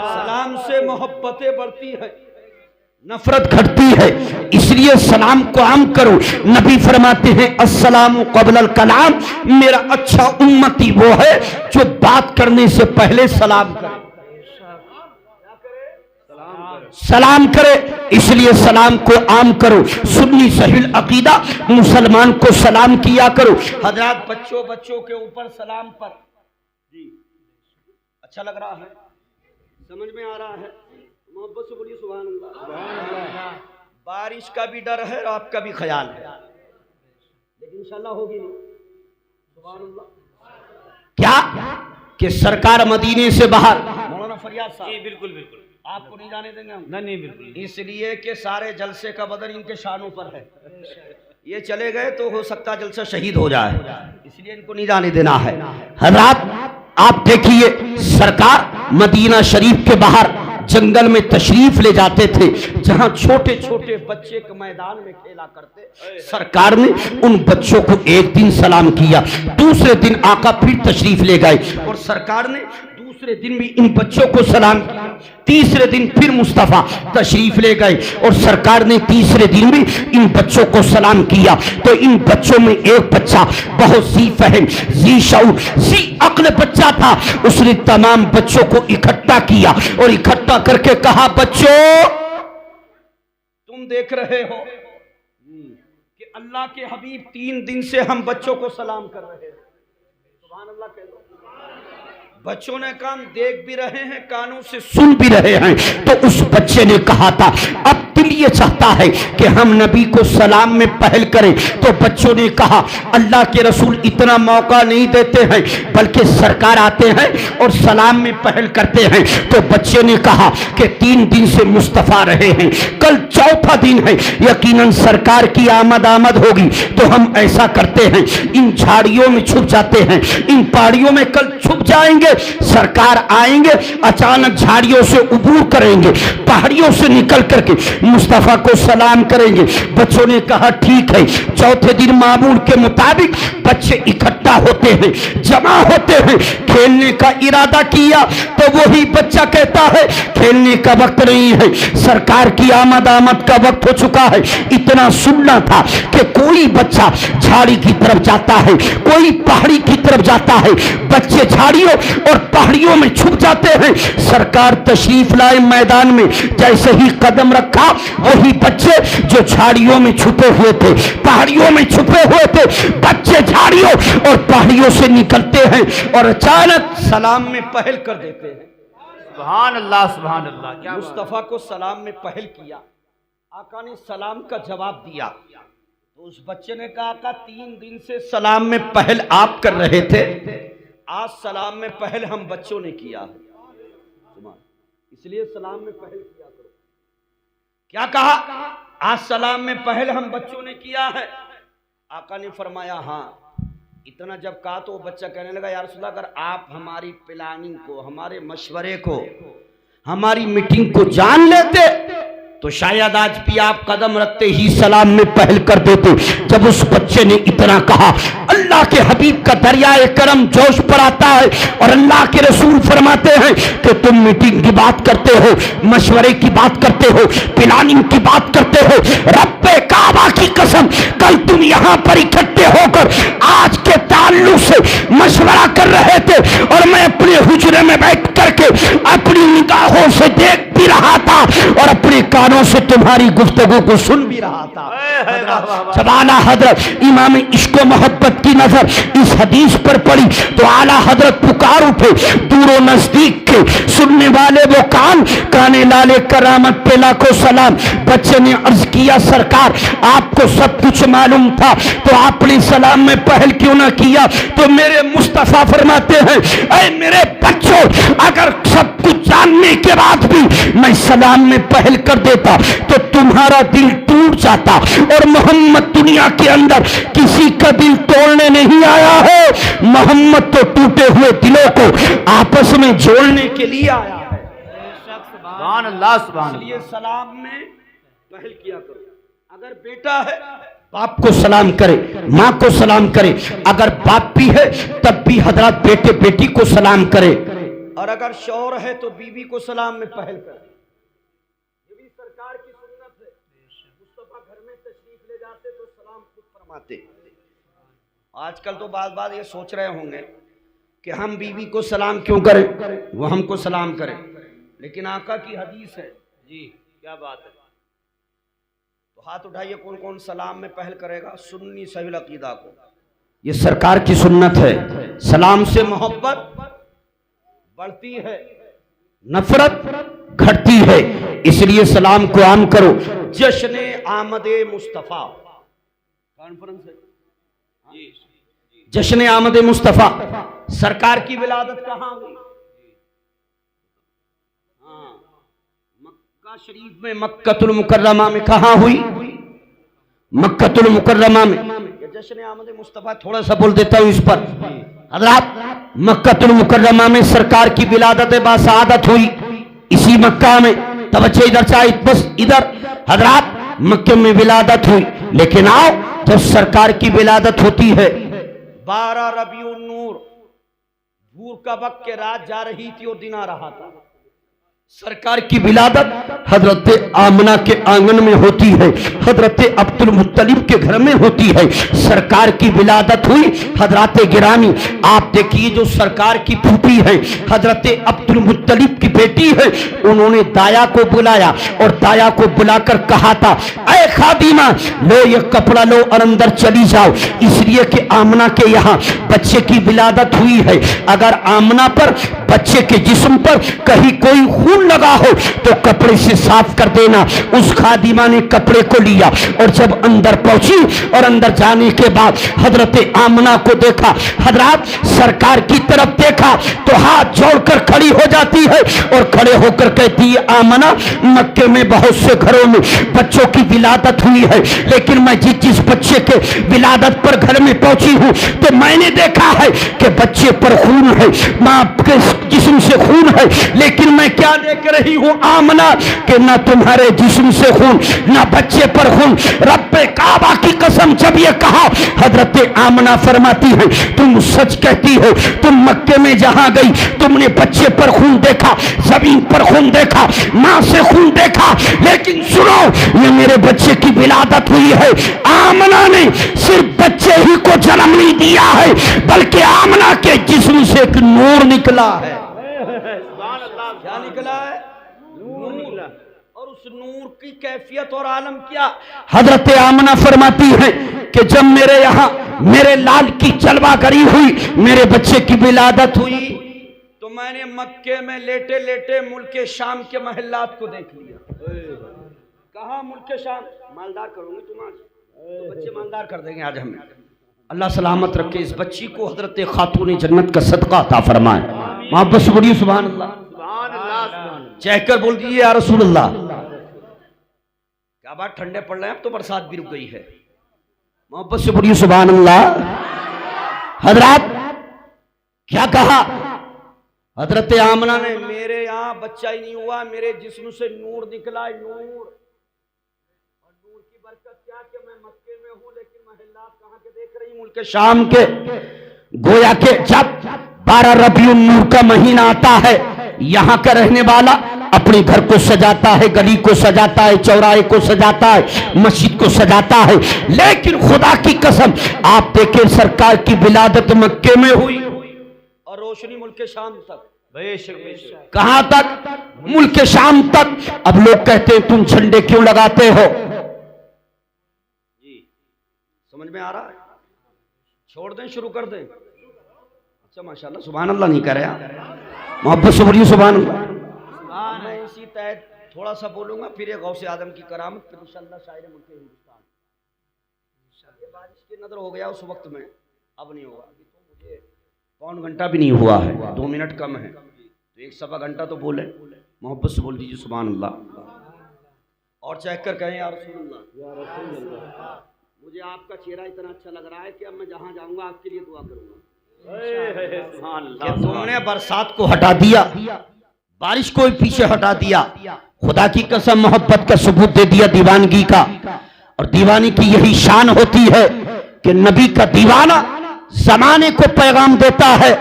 सलाम से मोहब्बतें बढ़ती है, नफरत घटती है, इसलिए सलाम को आम करो। नबी फरमाते हैं अस्सलामु क़ब्लल कलाम, मेरा अच्छा उम्मती वो है जो बात करने से पहले सलाम करे, सलाम करे, इसलिए सलाम को आम करो। सुन्नी सहील अकीदा मुसलमान को सलाम किया करो। हजरत बच्चों के ऊपर सलाम पर जी अच्छा लग रहा है, समझ में आ रहा है, मोहब्बत से बोलिए सुभान अल्लाह। बारिश का भी डर है और आपका भी ख्याल है, लेकिन इंशाल्लाह होगी नहीं। सुभान अल्लाह। क्या कि सरकार मदीने से बाहर, मौलाना फरियाद साहब जी बिल्कुल बिल्कुल आपको नहीं जाने देंगे हम। नहीं बिल्कुल इसलिए कि सारे जलसे का बदल इनके शानों पर है। ये चले गए तो हो सकता है जलसा शहीद हो जाए, इसलिए इनको नहीं जाने देना है। हज़रात आप देखिए, सरकार मदीना शरीफ के बाहर जंगल में तशरीफ ले जाते थे, जहां छोटे छोटे बच्चे के मैदान में खेला करते। सरकार ने उन बच्चों को एक दिन सलाम किया, दूसरे दिन आका फिर तशरीफ ले गए और सरकार ने दूसरे दिन भी इन बच्चों को सलाम किया, तीसरे दिन फिर मुस्तफा तशरीफ ले गए और सरकार ने तीसरे दिन भी इन बच्चों को सलाम किया। तो इन बच्चों में एक बच्चा बहुत सी फहम, जी शऊर, सी अक्ल बच्चा था। उसने तमाम बच्चों को इकट्ठा किया और इकट्ठा करके कहा, बच्चों तुम देख रहे हो कि अल्लाह के हबीब 3 दिन से हम बच्चों को सलाम कर रहे हैं। सुभान अल्लाह कह दो। बच्चों ने कान देख भी रहे हैं, कानों से सुन भी रहे हैं। तो उस बच्चे ने कहा था, अब दिल ये चाहता है कि हम नबी को सलाम में पहल करें। तो बच्चों ने कहा, अल्लाह के रसूल इतना मौका नहीं देते हैं, बल्कि सरकार आते हैं और सलाम में पहल करते हैं। तो बच्चे ने कहा कि 3 दिन से मुस्तफा रहे हैं, कल चौथा दिन है, यकीनन सरकार की आमद होगी। तो हम ऐसा करते हैं, इन झाड़ियों में छुप जाते हैं, इन पहाड़ियों में कल छुप जाएंगे, सरकार आएंगे, अचानक झाड़ियों से उबूर करेंगे, पहाड़ियों से निकल करके मुस्तफा को सलाम करेंगे। बच्चों ने कहा ठीक है। चौथे दिन मामूल के मुताबिक बच्चे इकट्ठा होते हैं, जमा होते हैं, खेलने का इरादा किया। तो वही बच्चा कहता है, खेलने का वक्त नहीं है, सरकार की आमद का वक्त हो चुका है। इतना सुनना था कि कोई बच्चा झाड़ी की तरफ जाता है, कोई पहाड़ी की तरफ जाता है, बच्चे झाड़ियों और पहाड़ियों में छुप जाते हैं। सरकार तशरीफ लाए मैदान में, जैसे ही कदम रखा, वही बच्चे जो झाड़ियों में छुपे हुए थे, पहाड़ियों में छुपे हुए थे, बच्चे झाड़ियों और पहाड़ियों से निकलते हैं और अचानक सलाम में पहल कर देते हैं। सुभान अल्लाह सुभान अल्लाह। क्या मुस्तफा को सलाम में पहल किया, आका ने सलाम का जवाब दिया। तो उस बच्चे ने कहा, आका 3 दिन से सलाम में पहल आप कर रहे थे, आज सलाम में पहल हम बच्चों ने किया है, इसलिए सलाम में पहल किया करो। क्या कहा? आज सलाम में पहल हम बच्चों ने किया है। आका ने फरमाया हाँ। इतना जब कहा तो वो बच्चा कहने लगा, या रसूल अल्लाह, अगर आप हमारी प्लानिंग को, हमारे मशवरे को, हमारी मीटिंग को जान लेते तो शायद आज भी आप कदम रखते ही सलाम में पहल कर देते। जब उस बच्चे ने इतना कहा, अल्लाह के हबीब का दरियाए करम जोश पर आता है और अल्लाह के रसूल फरमाते हैं कि तुम मीटिंग की बात करते हो, मशवरे की बात करते हो, प्लानिंग की बात करते हो, रब्बे काबा की कसम, कल तुम यहाँ पर इकट्ठे होकर आज के ताल्लुक से मशवरा कर रहे थे और मैं अपने हुजरे में बैठ करके अपनी निगाहों से देख भी रहा था और अपने कानों से तुम्हारी गुफ्तगू को सुन भी रहा था। जब आला हजरत इमाम इश्क मोहब्बत की नजर इस हदीस पर पड़ी तो आला हजरत पुकार उठे, दूरों नजदीक के सुनने वाले वो काने लाले करामत पे लाखों सलाम। बच्चे ने अर्ज किया, सरकार आपको सब कुछ मालूम था तो आपने सलाम में पहल क्यों ना किया? तो मेरे मुस्तफा फरमाते हैं, ऐ मेरे बच्चों, अगर सब कुछ जानने के बाद भी मैं सलाम में पहल कर देता तो तुम्हारा दिल टूट जाता, और मोहम्मद दुनिया के अंदर किसी का दिल तोड़ने नहीं आया है, मोहम्मद तो टूटे हुए दिलों को आपस में जोड़ने के लिए आया है। सुभान अल्लाह सुभान अल्लाह। इसलिए सलाम में पहल किया करो। अगर बेटा है बाप को सलाम करे, माँ को सलाम करे, अगर बाप भी है तब भी हजरत बेटे बेटी को सलाम करे, और अगर शौहर है तो बीवी को सलाम में पहल करे। ये भी सरकार की सुन्नत है। मुस्तफा घर में तशरीफ ले जाते तो सलाम खुद फरमाते। आजकल तो बात ये सोच रहे होंगे कि हम बीवी को सलाम क्यों करें, वो हमको सलाम करें, लेकिन आका की हदीस है। जी क्या बात है। तो हाथ उठाइए, कौन कौन सलाम में पहल करेगा सुन्नी सही अकीदा को। ये सरकार की सुन्नत है। सलाम से मोहब्बत बढ़ती है, नफरत घटती है, इसलिए सलाम को आम करो। जश्न आमदे मुस्तफा कॉन्फ्रेंस है, जश्न आमद मुस्तफ़ा, सरकार की विलादत कहाँ हुई? हाँ, मक्का शरीफ में, मक्कतुल मुकर्रमा में। कहाँ हुई? मक्कतुल मुकर्रमा में। जश्न आमद मुस्तफ़ा थोड़ा सा बोल देता हूँ इस पर। हज़रात, मक्कतुल मुकर्रमा में सरकार की विलादत बासआदत हुई, इसी मक्का में। तवज्जो इधर चाहिए, बस इधर। हज़रात, मक्के में विलादत हुई, लेकिन आओ जब सरकार की विलादत होती है 12 रबीउन नूर, भूर का वक्त के रात जा रही थी और दिन आ रहा था। सरकार की विलादत हजरत आमना के आंगन में होती है, हजरत अब्दुल मुत्तलिब के घर में होती है। सरकार की विलादत हुई। हजरत गिरामी, आप देखिए जो सरकार की फूफी है, हजरत अब्दुल मुत्तलिब की बेटी है, उन्होंने दाया को बुलाया और दाया को बुलाकर कहा था, ऐ खादिमा, लो ये कपड़ा लो और अंदर चली जाओ, इसलिए कि आमना के यहाँ बच्चे की विलादत हुई है। अगर आमना पर, बच्चे के जिस्म पर कहीं कोई खून लगा हो तो कपड़े से साफ कर देना। उस खादिमा ने कपड़े को लिया और जब अंदर पहुंची और अंदर जाने के बाद हजरत आमना को देखा, हजरत सरकार की तरफ देखा तो हाथ जोड़कर खड़ी हो जाती है और खड़े होकर कहती है, आमना, मक्के में बहुत से घरों में बच्चों की विलादत हुई है, लेकिन मैं जिस बच्चे के विलादत पर घर में पहुंची हूं तो मैंने देखा है कि बच्चे पर खून है, मां के जिस्म से खून है, लेकिन मैं क्या देख रही हूं आमना कि ना तुम्हारे जिस्म से खून, ना बच्चे पर खून। रब्बे काबा की कसम, जब ये कहा, हजरत आमना फरमाती है, तुम सच कहती हो, तुम मक्के में जहां गई तुमने बच्चे पर खून देखा, जमीन पर खून देखा, मां से खून देखा, लेकिन सुनो, ये मेरे बच्चे की विलादत हुई है। आमना ने सिर्फ बच्चे ही को जन्म नहीं दिया है, बल्कि आमना के जिस्म से एक नूर निकला है। क्या निकला है? नूर निकला। और उस नूर की कैफियत और आलम क्या? हजरत आमना फरमाती है कि जब मेरे यहाँ मेरे लाल की जलवागरी हुई, मेरे बच्चे की विलादत हुई, तो मैंने मक्के में लेटे लेटे मुल्क शाम के महल्लात को देख लिया। कहा मुल्क शाम? मालदार करूंगी तुम आज, तो बच्चे मालदार कर देंगे आज हमें। अल्लाह सलामत रखे इस बच्ची को, हजरत खातून जन्नत का सदका अता फरमाए। मोहब्बत से बोलिए सुभान अल्लाह। चहकर बोल दीजिए या रसूल अल्लाह। क्या बात, ठंडे पड़ रहे हैं, अब तो बरसात भी रुक गई है। मोहब्बत से बोलिए सुभान अल्लाह। हजरत क्या कहा? हजरत आमना ने, मेरे यहाँ बच्चा ही नहीं हुआ, मेरे जिस्म से नूर निकला है, नूर। और नूर की बरकत क्या कि मैं मक्के में हूँ, लेकिन महल्लात कहाँ के देख रही, मुल्क शाम के। गोया के जब 12 रबीउन नूर का महीना आता है, यहाँ का रहने वाला अपने घर को सजाता है, गली को सजाता है, चौराहे को सजाता है, मस्जिद को सजाता है, लेकिन खुदा की कसम आप देखें सरकार की विलादत मक्के में हुई और रोशनी मुल्क शाम तक। कहां तक? मुल्क शाम तक। अब लोग कहते हैं तुम झंडे क्यों लगाते हो? जी समझ में आ रहा है? छोड़ दें, शुरू कर दें? अच्छा माशाल्लाह, सुभान अल्लाह नहीं कर रहे आप। मोहब्बत से बोलिए सुभान अल्लाह। मैं इसी तहत थोड़ा सा बोलूंगा, फिर एक गौसे आदम की करामत, फिर इंशाअल्लाह शायर मुल्क हिंदुस्तान। बारिश की नजर हो गया उस वक्त में, अब नहीं होगा। अभी तो मुझे पौन घंटा भी नहीं हुआ है, 2 मिनट कम है, तो 1 सवा घंटा तो बोले। मोहब्बत से बोल दीजिए सुभान अल्लाह और चेक कर कहें या रसूल अल्लाह। मुझे आपका चेहरा इतना अच्छा लग रहा है कि अब मैं जहां जाऊंगा आपके लिए दुआ करूंगा कि तुमने बरसात को हटा दिया, बारिश को पीछे हटा दिया, खुदा की कसम मोहब्बत का सबूत दे दिया दीवानगी का। और दीवानी की यही शान होती है कि नबी का दीवाना जमाने को पैगाम देता है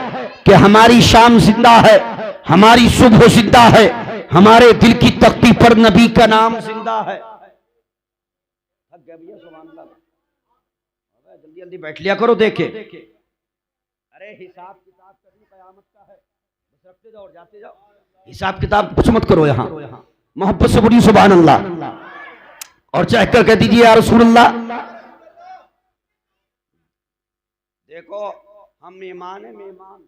कि हमारी शाम जिंदा है, हमारी सुबह जिंदा है, हमारे दिल की तख्ती पर नबी का नाम जिंदा है। थक गया भैया, सुभान अल्लाह। जल्दी जल्दी बैठ लिया करो, देखे अरे हिसाब किताब करनी कयामत का है, बस रखते जाओ और जाते जाओ, हिसाब किताब कुछ मत करो यहाँ। मोहब्बत से बोलिए सुभान अल्लाह और चाह कर कह दीजिए या रसूल अल्लाह। देखो हम मेहमान हैं, मेहमान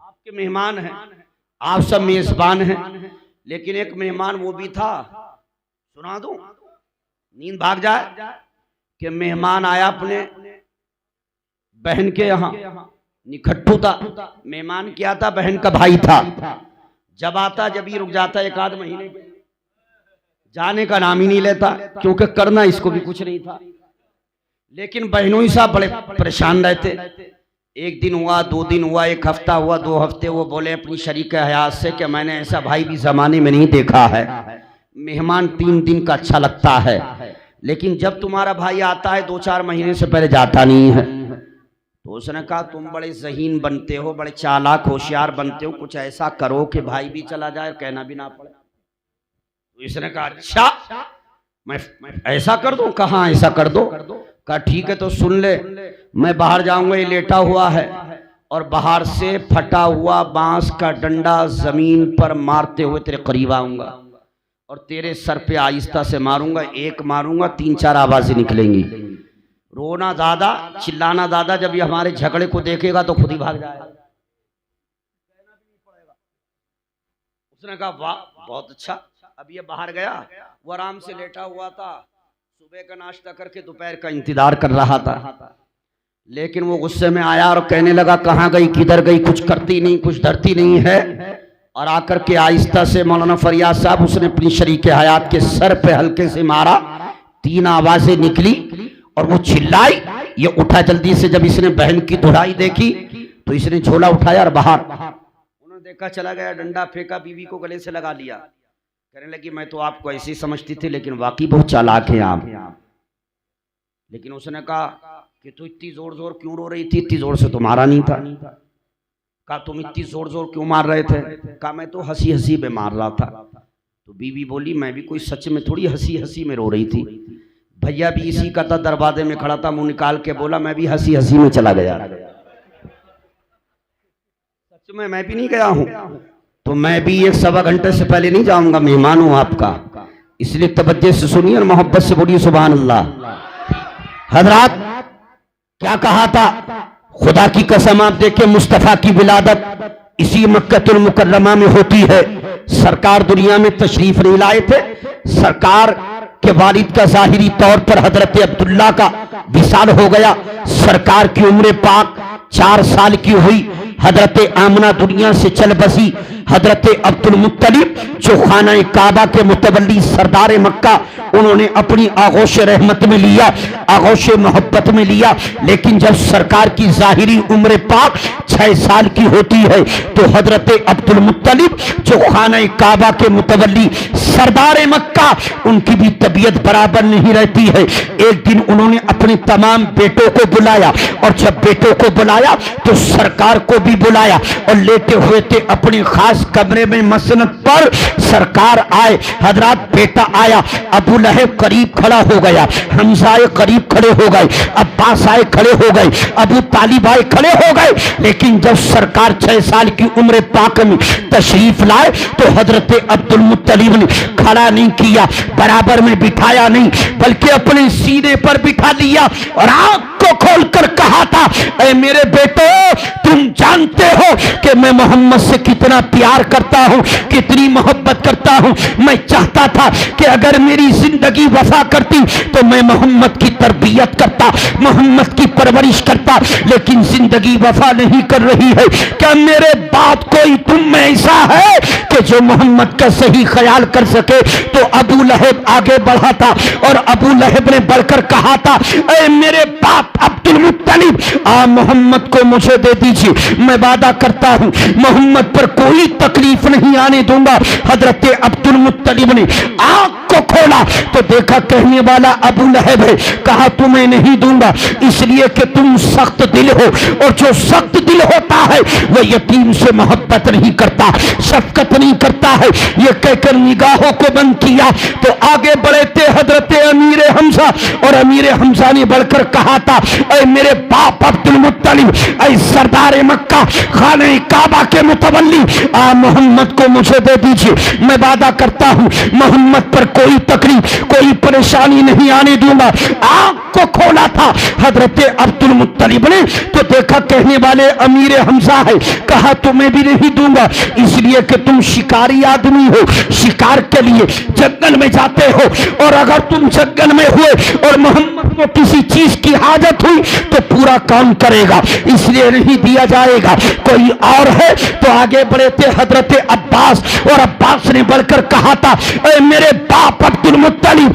आपके मेहमान हैं, आप सब मेजबान हैं, लेकिन एक मेहमान वो भी था, सुना दूं नींद भाग जाए कि मेहमान आया अपने बहन के यहाँ, निखट्टू था मेहमान, क्या था, बहन का भाई था। जब आता जब ही रुक जाता, एक आध महीने जाने का नाम ही नहीं लेता, क्योंकि करना इसको भी कुछ नहीं था। लेकिन बहनों ही साहब बड़े परेशान रहते। एक दिन हुआ, 2 दिन हुआ, 1 हफ्ता हुआ, 2 हफ्ते, वो बोले अपनी शरीक हयात से कि मैंने ऐसा भाई भी जमाने में नहीं देखा है। मेहमान 3 दिन का अच्छा लगता है, लेकिन जब तुम्हारा भाई आता है 2-4 महीने से पहले जाता नहीं है। तो उसने कहा तुम बड़े ज़हीन बनते हो, बड़े चालाक होशियार बनते हो, कुछ ऐसा करो कि भाई भी चला जाए, कहना भी ना पड़े। तो इसने कहा अच्छा मैं ऐसा कर दूं? कहाँ ऐसा कर दो? कहा ठीक है तो सुन ले, मैं बाहर जाऊंगा, ये लेटा हुआ है, और बाहर से फटा हुआ बांस का डंडा जमीन पर मारते हुए तेरे करीब आऊंगा और तेरे सर पे आहिस्ता से मारूंगा, 1 मारूंगा 3-4 आवाजें निकलेंगी। रोना दादा, चिल्लाना दादा, जब ये हमारे झगड़े को देखेगा तो खुद ही भाग जाएगा। उसने कहा वाह बहुत अच्छा। अब ये बाहर गया, वो आराम से लेटा हुआ था, सुबह का नाश्ता करके दोपहर का इंतजार कर रहा था। लेकिन वो गुस्से में आया और कहने लगा कहाँ गई, किधर गई, कुछ करती नहीं, कुछ धरती नहीं है। और आकर के आहिस्ता से मौलाना फरियाद साहब, उसने अपनी शरीक हयात के सर पे हल्के से मारा, 3 आवाजें निकली और वो चिल्लाई। ये उठा जल्दी से, जब इसने बहन की धुलाई देखी तो इसने झोला उठाया और बाहर, उन्होंने देखा चला गया, डंडा फेंका, बीवी को गले से लगा लिया। कहने लगी मैं तो आपको ऐसी समझती थी, लेकिन वाकई बहुत चालाक है आप। लेकिन उसने कहा कि तू इतनी जोर जोर क्यों रो रही थी? इतनी जोर से तो मारा नहीं था। कहा तुम इतनी जोर जोर क्यों मार रहे थे? कहा मैं तो हंसी हंसी में मार रहा था। तो बीवी बोली मैं भी कोई सच में थोड़ी हंसी हंसी में रो रही थी, भैया भी इसी का था, दरवाजे में खड़ा था, मुंह निकाल के बोला मैं भी हंसी हंसी में चला गया। सच में मैं भी नहीं गया हूं, तो मैं भी 1-1.25 घंटे से पहले नहीं जाऊंगा, मेहमान हूं आपका, इसलिए तवज्जो से सुनिए और मोहब्बत से बोलिए सुभान अल्लाह। हजरात क्या कहा था, खुदा की कसम आप देखें, मुस्तफा की विलादत इसी मक्कतुल मुकर्रमा में होती है। सरकार दुनिया में तशरीफ नहीं लाए थे, सरकार के वालिद का जाहिरी तौर पर हजरत अब्दुल्ला का विसाल हो गया। सरकार की उम्र पाक 4 साल की हुई। हजरत आमना दुनिया से चल बसी। हजरत अब्दुल मुत्तलिब जो खाना काबा के मुतवल्ली सरदार मक्का, उन्होंने अपनी आगोश रहमत में लिया, आगोश मोहब्बत में लिया। लेकिन जब सरकार की जाहिरी उम्र पाक 6 साल की होती है तो हजरत अब्दुल मुत्तलिब जो खाना काबा के मुतवल्ली सरदार मक्का, उनकी भी तबीयत बराबर नहीं रहती है। एक दिन उन्होंने अपने तमाम बेटों को बुलाया, और जब बेटों को बुलाया तो सरकार को भी बुलाया, और लेटे हुए थे अपने खास कमरे में मसनद पर। सरकार आए, हजरात बेटा आया, अबू लहब करीब खड़ा हो गया, हमजा करीब खड़े हो गए, अब्बास आए खड़े हो गए, अबू तालिब आए खड़े हो गए। लेकिन जब सरकार 6 साल की उम्र पाक में तशरीफ लाए तो हजरत अब्दुल मुत्तलिब ने खड़ा नहीं किया, बराबर में बिठाया नहीं, बल्कि अपने सीने पर बिठा लिया और आंख को खोलकर कहा था ऐ मेरे बेटो, तुम जानते हो कि मैं मोहम्मद से कितना प्यार करता हूं, कितनी मोहब्बत करता हूं। मैं चाहता था कि अगर मेरी जिंदगी वफा करती तो मैं मोहम्मद की तरबियत करता, मोहम्मद की परवरिश करता, लेकिन जिंदगी वफा नहीं कर रही है। क्या मेरे बाद कोई तुम में ऐसा है कि जो मोहम्मद का सही ख्याल कर सके? तो अबू लहब आगे बढ़ा था और अबू लहब ने बढ़कर कहा था ऐ मेरे बाप अब्दुल मुत्तलिब, आप मोहम्मद को मुझे दे दीजिए, मैं वादा करता हूं मोहम्मद पर कोई तकलीफ नहीं आने दूंगा। हजरत अब्दुल मुत्तलिब ने आंख को खोला तो देखा कहने वाला अबू लहब है। कहा तुम्हें नहीं दूंगा इसलिए कि तुम सख्त दिल हो, और जो सख्त दिल होता है वह यतीम से मोहब्बत नहीं करता, शफकत नहीं करता है। ये कहकर निगाहों को बंद किया तो आगे बढ़े थे हजरत अमीर हमजा, और अमीर हमजा ने बढ़कर कहा था ऐ मेरे बाप अब्दुल मुत्तलिब, ऐ सरदार मक्का, खाने काबा के मुतवल्ली, आ मोहम्मद को मुझे दे दीजिए, मैं वादा करता हूं मोहम्मद पर कोई तकलीफ कोई परेशानी नहीं आने दूंगा। आंख को खोला था हजरत अब्दुल मुत्तलिब ने तो देखा कहने वाले अमीर हमजा है, कहा तुम्हें भी नहीं दूंगा इसलिए कि तुम शिकारी आदमी हो, शिकार के लिए जंगल में जाते हो और अगर तुम जंगल में हुए और मोहम्मद को किसी चीज की हाजत हुई तो पूरा काम करेगा, इसलिए नहीं दिया जाएगा। कोई और है तो आगे बढ़े थे हजरत अब्बास और अब्बास ने बढ़कर कहा था ए मेरे बाप अब्दुल मुत्तलिब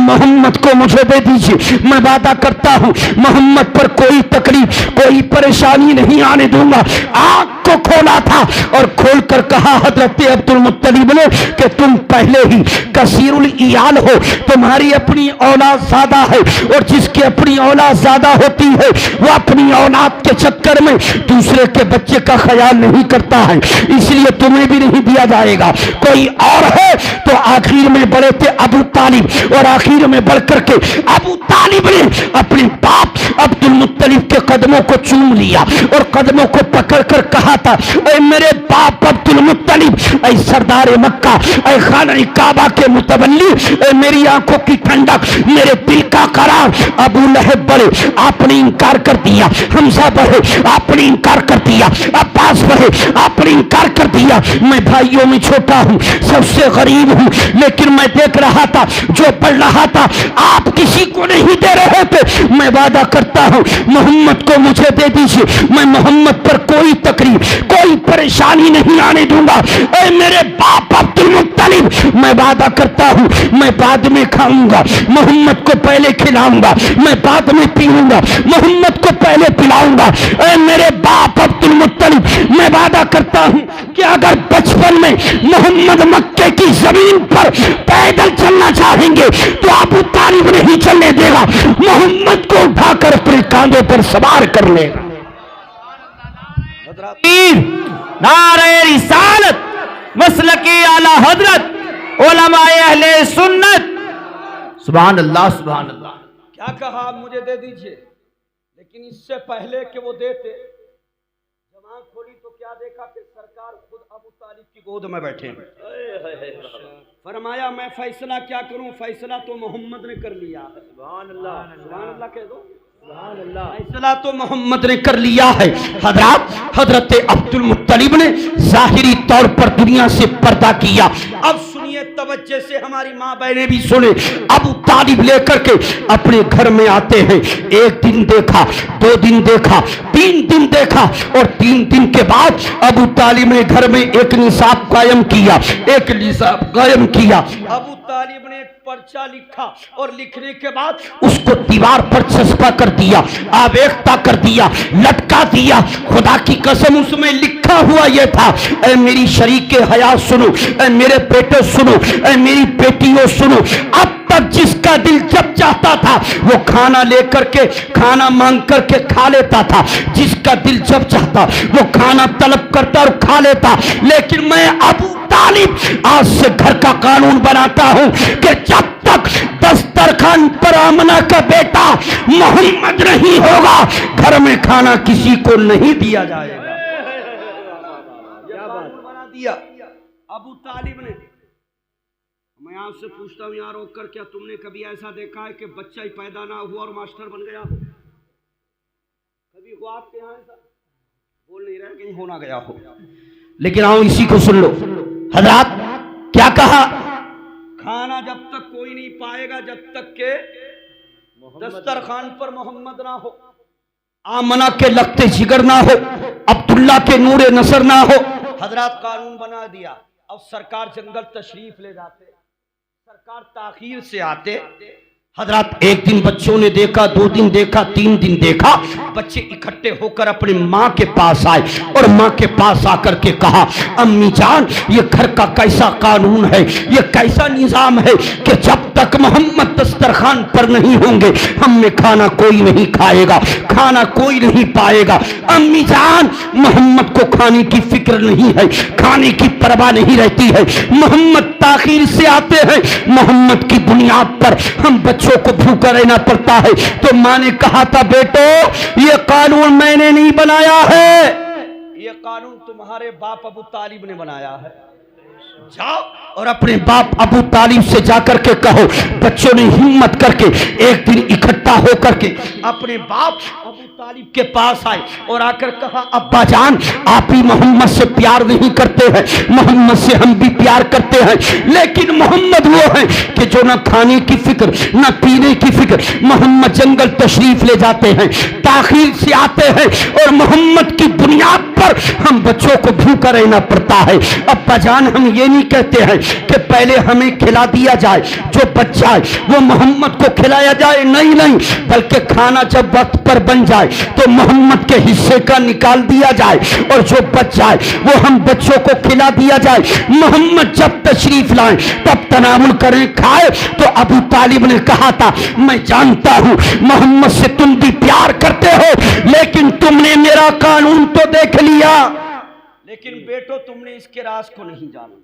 मोहम्मद को मुझे दे दीजिए, मैं वादा करता हूं मोहम्मद पर कोई तकलीफ कोई परेशानी नहीं आने दूंगा। आंख को खोला था और खोलकर कहा हजरत अब्दुल मुत्तलिब ने कि तुम पहले ही कसीरुल इयाल हो, तुम्हारी अपनी औलाद ज्यादा है और जिसकी अपनी औलाद ज्यादा होती है वो अपनी औलाद के चक्कर में दूसरे के बच्चे का ख्याल नहीं करता है, इसलिए तुम्हें भी नहीं दिया जाएगा। कोई और है तो आखिर में बढ़े थे अबू तालिब और आखिर में बढ़कर के अबू तालिब ने अपने बाप अब्दुल मुत्तलिब के कदमों को चूम लिया और कदमों को पकड़कर कहा था ऐ मेरे बाप अब्दुल मुत्तलिब, ऐ सरदार मक्का, ऐ खाना काबा के मुतवल्ली, ऐ मेरी आंखों की ठंडक, मेरे दिल का करार। अबू लहब बढ़े आपने इंकार कर दिया, हमजा बढ़े आपने इंकार कर दिया, अब्बास बढ़े आपने इंकार कर दिया। मैं भाइयों में छोटा हूं, सबसे गरीब हूं, लेकिन मैं देख रहा था जो पढ़ रहा था आप किसी को नहीं दे रहे थे। मैं वादा करता हूं मोहम्मद को मुझे दे दीजिए, मैं मोहम्मद पर कोई तकलीफ कोई परेशानी नहीं आने दूंगा। ऐ मेरे बाप अब्दुल मुत्तलिब, मैं वादा करता हूं मैं बाद में खाऊंगा, मोहम्मद को पहले खिलाऊंगा, मैं बाद में पीऊंगा, मोहम्मद को पहले पिलाऊंगा। ऐ मेरे बाप अब्दुल मुत्तलिब, मैं वादा करता हूं कि अगर बचपन में मोहम्मद मक्के की जमीन पर पैदल चलना चाहेंगे तो अबू तालिब नहीं चलने देगा, मोहम्मद को उठाकर अपने कांधे पर सवार कर लेगा। नारे रिसालत मसलके आला हजरत उलमाए अहले सुन्नत। सुभान अल्लाह सुभान अल्लाह। क्या कहा आप मुझे दे दीजिए, लेकिन इससे पहले कि वो देते जब आंख खोली तो क्या देखा कि सरकार खुद अबू तालिब की गोद में बैठे हैं। फरमाया मैं फैसला क्या करूं, फैसला तो मोहम्मद ने कर लिया है। सुभान अल्लाह कह दो, फैसला तो मोहम्मद ने कर लिया है। हजरत अब्दुल मुत्तलिब ने जाहिरी तौर पर दुनिया से पर्दा किया। अब सुनिए तवज्जो से, हमारी माँ बहनें भी सुने। अबू तालिब लेकर के अपने घर में आते हैं। एक दिन देखा, 2 दिन देखा, 3 दिन देखा और 3 दिन के बाद अबू तालिब ने घर में एक निसाब कायम किया, एक निसाब कायम किया। अबू तालिब ने एक पर्चा लिखा और लिखने के बाद उसको दीवार पर चस्पा कर दिया, आवेख्ता कर दिया, लटका दिया। खुदा की कसम उसमें लिखा हुआ यह था, ऐ मेरी शरीक हयात सुनो, ऐ मेरे बेटे सुनो, ऐ मेरी बेटियों सुनो, अब तक जिसका दिल जब चाहता था वो खाना लेकर के खाना मांग करके खा लेता था, जिसका दिल जब चाहता वो खाना तलब करता और खा लेता, लेकिन मैं अबू तालिब आज से घर का कानून बनाता हूं कि जब तक दस्तरखान पर आमना का बेटा मोहम्मद नहीं होगा घर में खाना किसी को नहीं दिया जाएगा। यह कानून बना दिया अबू तालिब ने। मैं आपसे पूछता हूं यहाँ रोक कर, क्या तुमने कभी ऐसा देखा है कि बच्चा ही पैदा ना हुआ और मास्टर बन गया हो? कभी हुआ आपके यहाँ ऐसा? बोल नहीं रहे, कहीं होना गया हो। लेकिन आओ इसी को सुन लो। हजरत क्या कहा, खाना जब तक कोई नहीं पाएगा जब तक के दस्तरखान पर मोहम्मद ना हो, आमना के लगते जिगर ना हो, अब्दुल्ला के नूरे नसर ना हो। हजरत कानून बना दिया। अब सरकार जंगल तशरीफ ले जाते, सरकार ताखीर से आते। हजरत एक दिन बच्चों ने देखा, 2 दिन देखा, 3 दिन देखा, बच्चे इकट्ठे होकर अपनी माँ के पास आए और माँ के पास आकर के कहा, अम्मी जान ये घर का कैसा कानून है, ये कैसा निजाम है कि जब तक मोहम्मद दस्तरखान पर नहीं होंगे हम में खाना कोई नहीं खाएगा, खाना कोई नहीं पाएगा। अम्मी जान मोहम्मद को खाने की फिक्र नहीं है, खाने की परवाह नहीं रहती है, मोहम्मद ताखीर से आते हैं, मोहम्मद की बुनियाद पर हम बच्चों को भूखा रहना पड़ता है। तो माँ ने कहा था, बेटो ये कानून मैंने नहीं बनाया है, ये कानून तुम्हारे बाप अबू तालिब ने बनाया है। जाओ और अपने बाप अबू तालिब से जाकर के कहो। बच्चों ने हिम्मत करके एक दिन इकट्ठा होकर के अपने बाप अबू तालिब के पास आए और आकर कहा, अब्बा जान आप ही मोहम्मद से प्यार नहीं करते हैं, मोहम्मद से हम भी प्यार करते हैं, लेकिन मोहम्मद वो है कि जो न खाने की फिक्र न पीने की फिक्र, मोहम्मद जंगल तशरीफ ले जाते हैं, ताखीर से आते हैं और मोहम्मद की बुनियाद पर हम बच्चों को भूखा रहना पड़ता है। अब्बा जान हम ये नहीं कहते हैं कि पहले हमें खिला दिया जाए, जो बच्चा है वो मोहम्मद को खिलाया जाए, नहीं नहीं, बल्कि खाना जब वक्त पर बन जाए तो मोहम्मद के हिस्से का निकाल दिया जाए और जो बच जाए वो हम बच्चों को खिला दिया जाए। मोहम्मद जब तशरीफ लाए तब तनावुल करें, खाए। तो अबू तालिब ने कहा था, मैं जानता हूं मोहम्मद से तुम भी प्यार करते हो, लेकिन तुमने मेरा कानून तो देख लिया, लेकिन बेटो तुमने इसके राज को नहीं जाना।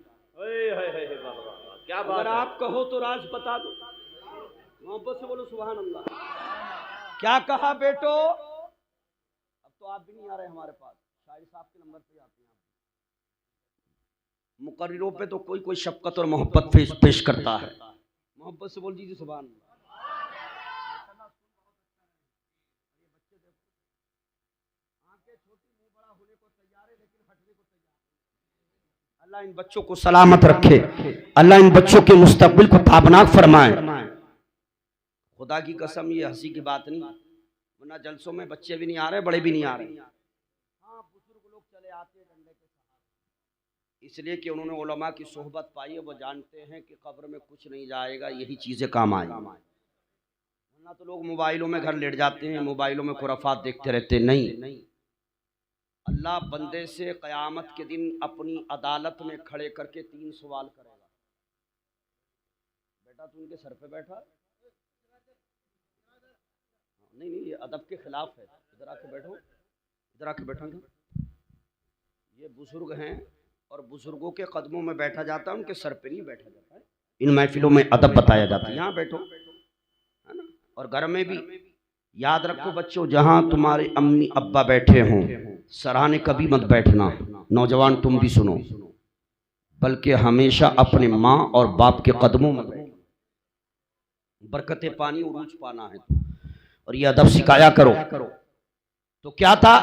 क्या अगर आप कहो तो राज बता दो, मोहब्बत से बोलो सुभान अल्लाह। क्या कहा बेटो? अब तो आप भी नहीं आ रहे हमारे पास, शायद साहब के नंबर पे आते हैं। मुकर्रिरों पे तो कोई कोई शफकत और मोहब्बत पेश करता है। मोहब्बत से बोल दीजिए सुभान अल्लाह। अल्लाह इन बच्चों को सलामत रखे, अल्लाह इन बच्चों के मुस्तकबिल को ताबनाक फरमाए। खुदा की कसम ये हंसी की बात नहीं, वरना जलसों में बच्चे भी नहीं आ रहे, बड़े भी नहीं आ रहे। हाँ, बुजुर्ग लोग चले आते हैं डंडे के सहारे, इसलिए कि उन्होंने उलमा की सोहबत पाई है, वो जानते हैं कि कब्र में कुछ नहीं जाएगा, यही चीज़ें काम आएंगी। वरना तो लोग मोबाइलों में घर लेट जाते हैं, मोबाइलों में खुराफात देखते रहते हैं। नहीं, अल्लाह बंदे से क़यामत के दिन अपनी अदालत में खड़े करके 3 सवाल करेगा। बेटा तू उनके सर पे बैठा, नहीं नहीं, ये अदब के खिलाफ है, इधर आके बैठो, इधर आके बैठोगे। ये बुजुर्ग हैं और बुजुर्गों के कदमों में बैठा जाता है, उनके सर पे नहीं बैठा जाता है। इन महफिलों में अदब बताया जाता है, यहाँ बैठो, है ना। और घर में भी याद रखो बच्चों, जहाँ तुम्हारे अम्मी अब्बा बैठे हों, सराहने कभी मत बैठना। नौजवान तुम भी सुनो, बल्कि हमेशा अपने माँ और बाप के कदमों में बैठो, बरकतें पानी उरूज पाना है। और ये अदब सिखाया करो। तो क्या था,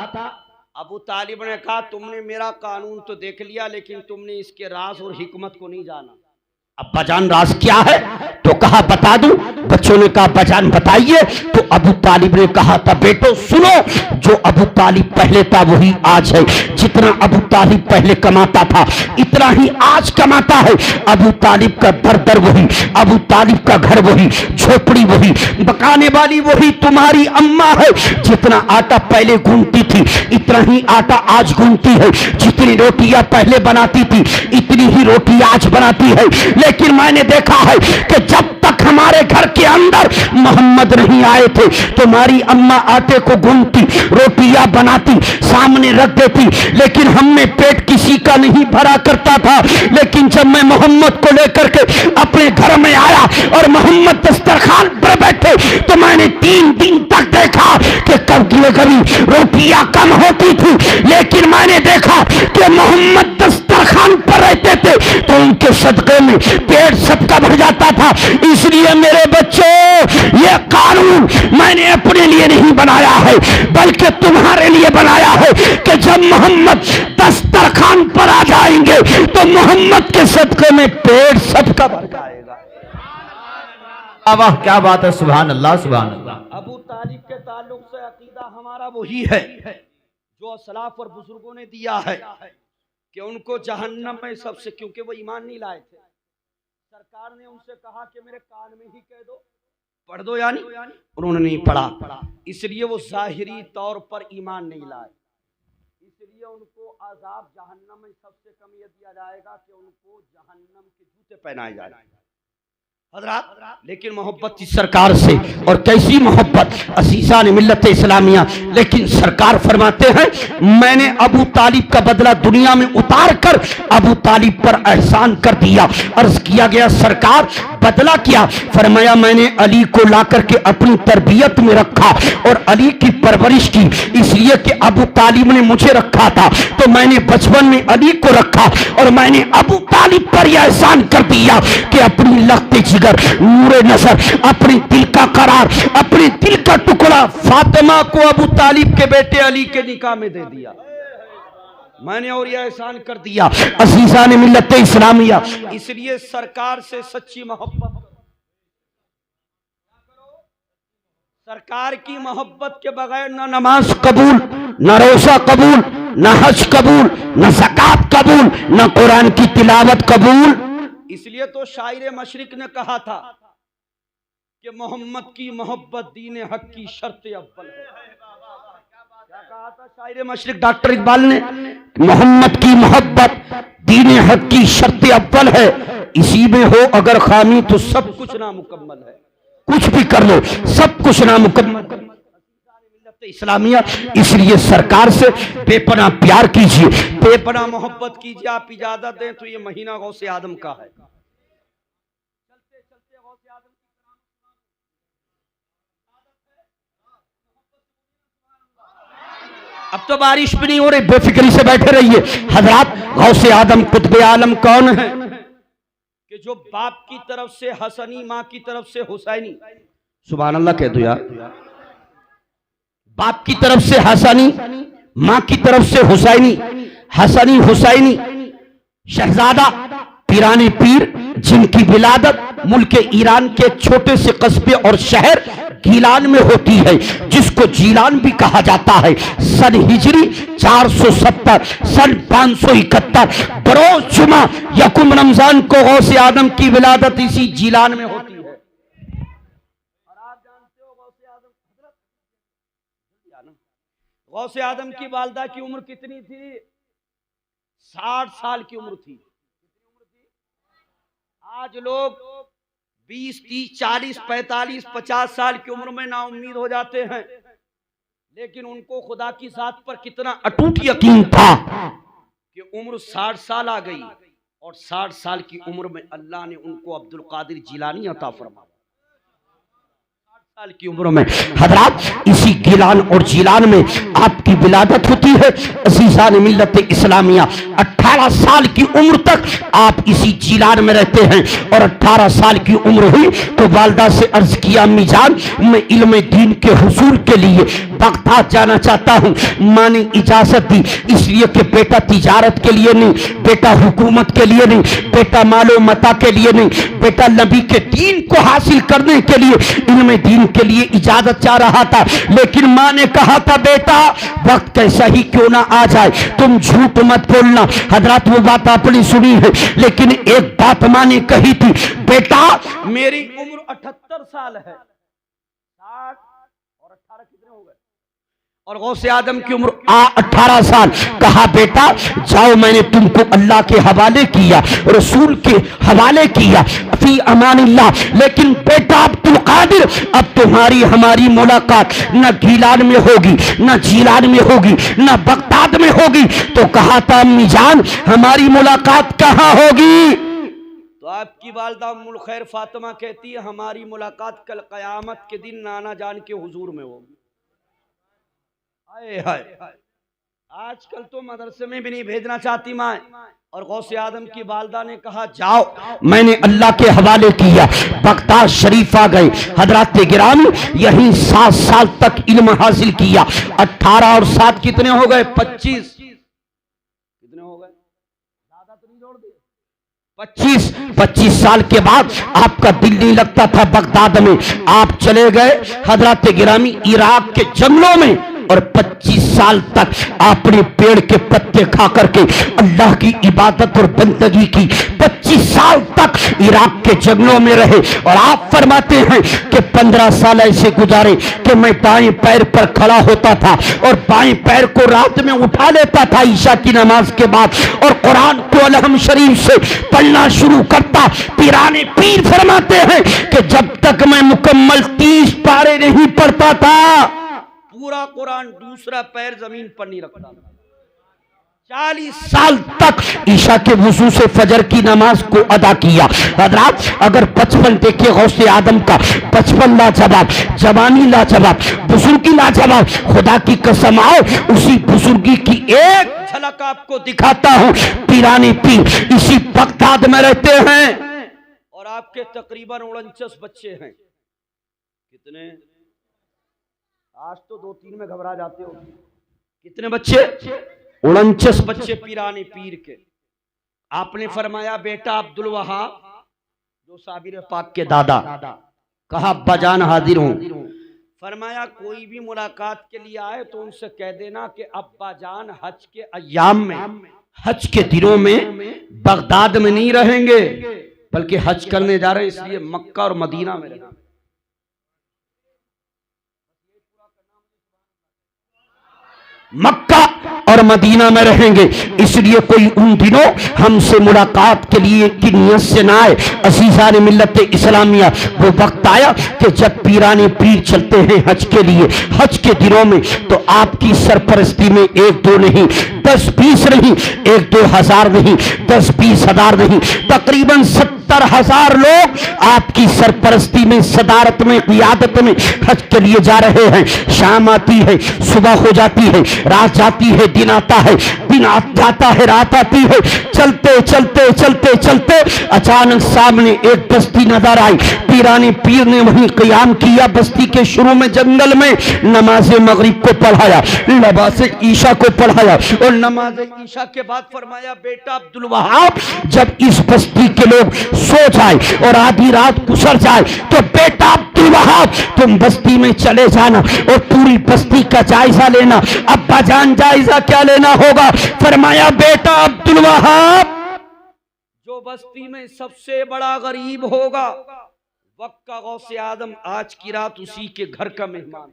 अबू तालिब ने कहा तुमने मेरा कानून तो देख लिया, लेकिन तुमने इसके राज और हिकमत को नहीं जाना। अब्बा जान राज क्या है? तो कहा बता दूं। बच्चों ने कहा अब्बा जान बताइए। तो अबू तालिब ने कहा था बेटो सुनो, जो अबू तालिब पहले था वही आज है, जितना अबू तालिब पहले कमाता था इतना ही आज कमाता है। अबू तालिब का दर वही, अबू तालिब का घर वही, झोपड़ी वही, पकाने वाली वही तुम्हारी अम्मा है। जितना आटा पहले गूंथती थी इतना ही आटा आज गूंथती है, जितनी रोटियां पहले बनाती थी इतनी ही रोटी आज बनाती है। लेकिन मैंने देखा है कि जब तक हमारे घर के अंदर मोहम्मद नहीं आए थे तुम्हारी अम्मा आटे को गूंथती, रोटियां बनाती, सामने रख देती, लेकिन हमने पेट किसी का नहीं भरा करता था। लेकिन जब मैं मोहम्मद को लेकर के अपने घर में आया और मोहम्मद दस्तरखान पर बैठे तो मैंने 3 दिन तक देखा कि कभी रोटियां कम होती थी, लेकिन मैंने देखा कि मोहम्मद दस्तरखान पर रहते थे तो उनके सदक़े में पेट सबका भर जाता था। इसलिए मेरे बच्चों, ये कानून मैंने अपने लिए नहीं बनाया है बल्कि तुम्हारे लिए बनाया है कि जब मोहम्मद दस्तरखान पर आ जाएंगे तो मोहम्मद के सदक़े में पेट सबका भर जाएगा। वाह क्या बात है, सुभान अल्लाह सुभान अल्लाह। अबू तालिब के ताल्लुक से अकीदा हमारा वही है जो सलाफ और बुजुर्गों ने दिया है कि उनको जहन्नम में सबसे, क्योंकि वो ईमान नहीं लाए थे। सरकार ने उनसे कहा कि मेरे कान में ही कह दो, पढ़ दो, यानी उन्होंने नहीं पढ़ा, इसलिए वो ज़ाहिरी तौर पर ईमान नहीं लाए। इसलिए उनको अजाब जहन्नम में सबसे कम ये दिया जाएगा कि उनको जहन्नम के जूते पहनाए जाएंगे हज़रात। लेकिन मोहब्बत इस सरकार से, और कैसी मोहब्बत असीसा ने मिल्लत इस्लामिया। लेकिन सरकार फरमाते हैं मैंने अबू तालिब का बदला दुनिया में उतार कर अबू तालिब पर एहसान कर दिया। अर्ज किया गया सरकार बदला क्या? फरमाया मैंने अली को लाकर के अपनी तरबियत में रखा और अली की परवरिश की, इसलिए कि अबू तालिब ने मुझे रखा था तो मैंने बचपन में अली को रखा और मैंने अबू तालिब पर यह एहसान कर दिया कि अपनी लख्ते जिगर, नूरे नजर, अपने दिल का करार, अपने दिल का टुकड़ा फातिमा को अबू तालिब के बेटे अली के निकाह में दे दिया मैंने, और यह एहसान कर दिया। अजीज़ान मिल्लत इस्लामिया, इसलिए सरकार से सच्ची मोहब्बत, सरकार की मोहब्बत के बगैर न नमाज कबूल, न रोजा कबूल, न हज कबूल, न ज़कात कबूल, न कुरान की तिलावत कबूल। इसलिए तो शायर मशरिक ने कहा था कि मोहम्मद की मोहब्बत दीन हक की शर्त अव्वल है। क्या कहा था शायर मशरिक डॉक्टर इकबाल ने? मोहम्मद की मोहब्बत दीन हक की शर्त अव्वल है, इसी में हो अगर खामी तो सब कुछ नामुकम्मल है। कुछ भी कर लो, सब कुछ नामुकम्मल इस्लामिया। इसलिए सरकार से बेपनाह प्यार कीजिए, बेपनाह मोहब्बत कीजिए। आप इजाजत दें तो ये महीना गौसे आदम का है। अब तो बारिश भी नहीं हो रही, बेफिक्री से बैठे रहिए। हजरात, गौसे आदम कुतुब आलम कौन है? कि जो बाप की तरफ से हसनी, माँ की तरफ से हुसैनी। सुभान अल्लाह कह दो यार। बाप की तरफ से हसनी, माँ की तरफ से हुसैनी। हसनी हुसैनी शहजादा पीराने पीर, जिनकी विलादत मुल्क ईरान के छोटे से कस्बे और शहर गीलान में होती है, जिसको जीलान भी कहा जाता है। सन हिजरी 470, सन 571 बरोज जुमा यकुम रमजान को गौसे आदम की विलादत इसी जीलान में होती है। और आप जानते हो गौसे आदम की वालदा की उम्र कितनी थी? 60 साल की उम्र थी। आज लोग 20, 30, 40, 45, 50 साल की उम्र में नाउम्मीद हो जाते हैं, लेकिन उनको खुदा की जात पर कितना अटूट यकीन था कि उम्र 60 साल आ गई और 60 साल की उम्र में अल्लाह ने उनको अब्दुल कादिर जिलानी अता फरमाया। 60 साल की उम्र में हजरात, इसी गिलान और जिलान में आपकी विलादत होती है। अजीज़ान मिल्लत इस्लामिया, 18 साल की उम्र तक आप इसी जिलान में रहते हैं और 18 साल की उम्र हुई तो वालदा से अर्ज किया, अम्मी जान मैं इल्म दीन के हुसूल के लिए बगदाद जाना चाहता हूँ। माँ ने इजाजत दी, इसलिए कि बेटा तिजारत के लिए नहीं, बेटा हुकूमत के लिए नहीं, बेटा मालो मता के लिए नहीं, बेटा नबी के दीन को हासिल करने के लिए, इल्म दीन के लिए इजाजत चाह रहा था। लेकिन माँ ने कहा था, बेटा वक्त कैसा ही क्यों ना आ जाए, तुम झूठ मत बोलना। हजरत, वो बात आपने सुनी है, लेकिन एक बात माँ ने कही थी, बेटा मेरी उम्र 78 साल है। 60 और 18 कितने हो गए? और गौसे आदम की उम्र 18 साल। कहा, बेटा जाओ, मैंने तुमको अल्लाह के हवाले किया, रसूल के हवाले किया, फी अमानिल्लाह। लेकिन बेटा अब्दुल कादिर, अब तुम्हारी हमारी मुलाकात न गीलान में होगी, न जीलान में होगी, न बगदाद में होगी। तो कहा था, अम्मी जान हमारी मुलाकात कहाँ होगी? तो आपकी वालदा उम्मुल खैर फातिमा कहती है, हमारी मुलाकात कल कयामत के दिन नाना जान के हुजूर में होगी। हाय हाय, आजकल तो मदरसे में भी नहीं भेजना चाहती माँ। और गौसे आदम की वालदा ने कहा, जाओ, मैंने अल्लाह के हवाले किया। बगदाद शरीफ आ गए। हजरत गिरामी यहीं 7 साल तक इल्म हासिल किया। 18 और 7 कितने हो गए? 25। कितने हो गए? ज्यादा तो नहीं जोड़ दिए। 25 साल के बाद आपका दिल नहीं लगता था बगदाद में, आप चले गए हजरत गिरामी इराक के जंगलों में और 25 साल तक आपने पेड़ के पत्ते खा करके अल्लाह की इबादत और बंदगी की। 25 साल तक इराक के जंगलों में रहे और आप फरमाते हैं कि 15 साल ऐसे गुजारे कि मैं दाएं पैर पर खड़ा होता था और बाएं पैर को रात में उठा लेता था ईशा की नमाज के बाद और कुरान को अलहम शरीफ से पढ़ना शुरू करता। पीराने पीर फरमाते हैं कि जब तक मैं मुकम्मल 30 पारे नहीं पढ़ता था, पूरा कुरान दूसरा पैर जमीन पर नहीं रखता। 40 साल तक ईशा के वजू से फजर की नमाज को अदा किया। हजरात अगर 55 देखे गौसे आदम का 55 लाजवाब, जवानी लाजवाब, बुजुर्गी लाजवाब, खुदा की कसम आओ उसी बुजुर्गी की एक झलक आपको दिखाता हूं। पीरानी पीर इसी बगदाद में रहते हैं और आपके तकरीबन 49 बच्चे हैं। कितने? आज तो 2-3 में घबरा जाते हो। कितने बच्चे? 49 बच्चे पीरानी पीर के। आपने फरमाया बेटा अब्दुल वहाब जो साबिर पाक के दादा, कहा अब्बा जान हाजिर हूं। फरमाया कोई भी मुलाकात के लिए आए तो उनसे कह देना कि अब्बा जान हज के अय्याम में, हज के दिनों में बगदाद में नहीं रहेंगे बल्कि हज करने जा रहे हैं, इसलिए मक्का और मदीना में रहेंगे। मक्का और मदीना में रहेंगे, इसलिए कोई उन दिनों हमसे मुलाकात के लिए की नियत से ना आए। अजीज़ान मिल्लत इस्लामिया, वो वक्त आया कि जब पीरानी पीर चलते हैं हज के लिए, हज के दिनों में, तो आपकी सरपरस्ती में 1-2 नहीं, 10-20 नहीं, 1-2 हजार नहीं, 10-20 हजार नहीं, तकरीबन 70,000 लोग आपकी सरपरस्ती में, सदारत में, क़ियादत में हज के लिए जा रहे हैं। शाम आती है, सुबह हो जाती है, रात जाती है, दिन आता है, दिन जाता है, रात आती है। चलते चलते चलते चलते अचानक सामने एक बस्ती नजर आई। पीरानी पीर ने वहीं क़याम किया। बस्ती के शुरू में जंगल में नमाज मगरिब को पढ़ाया, नमाज ईशा को पढ़ाया और नमाज ईशा के बाद फरमाया बेटा अब्दुल वहाब जब इस बस्ती के लोग सो जाए और आधी रात गुजर जाए तो बेटा अब्दुल वहाब तुम बस्ती में चले जाना और पूरी बस्ती का जायजा लेना। अब्बा जान जायजा क्या लेना होगा? फरमाया बेटा अब्दुल वहाब जो बस्ती में सबसे बड़ा गरीब होगा, वक्त का गौसे आदम आज की रात उसी के घर का मेहमान।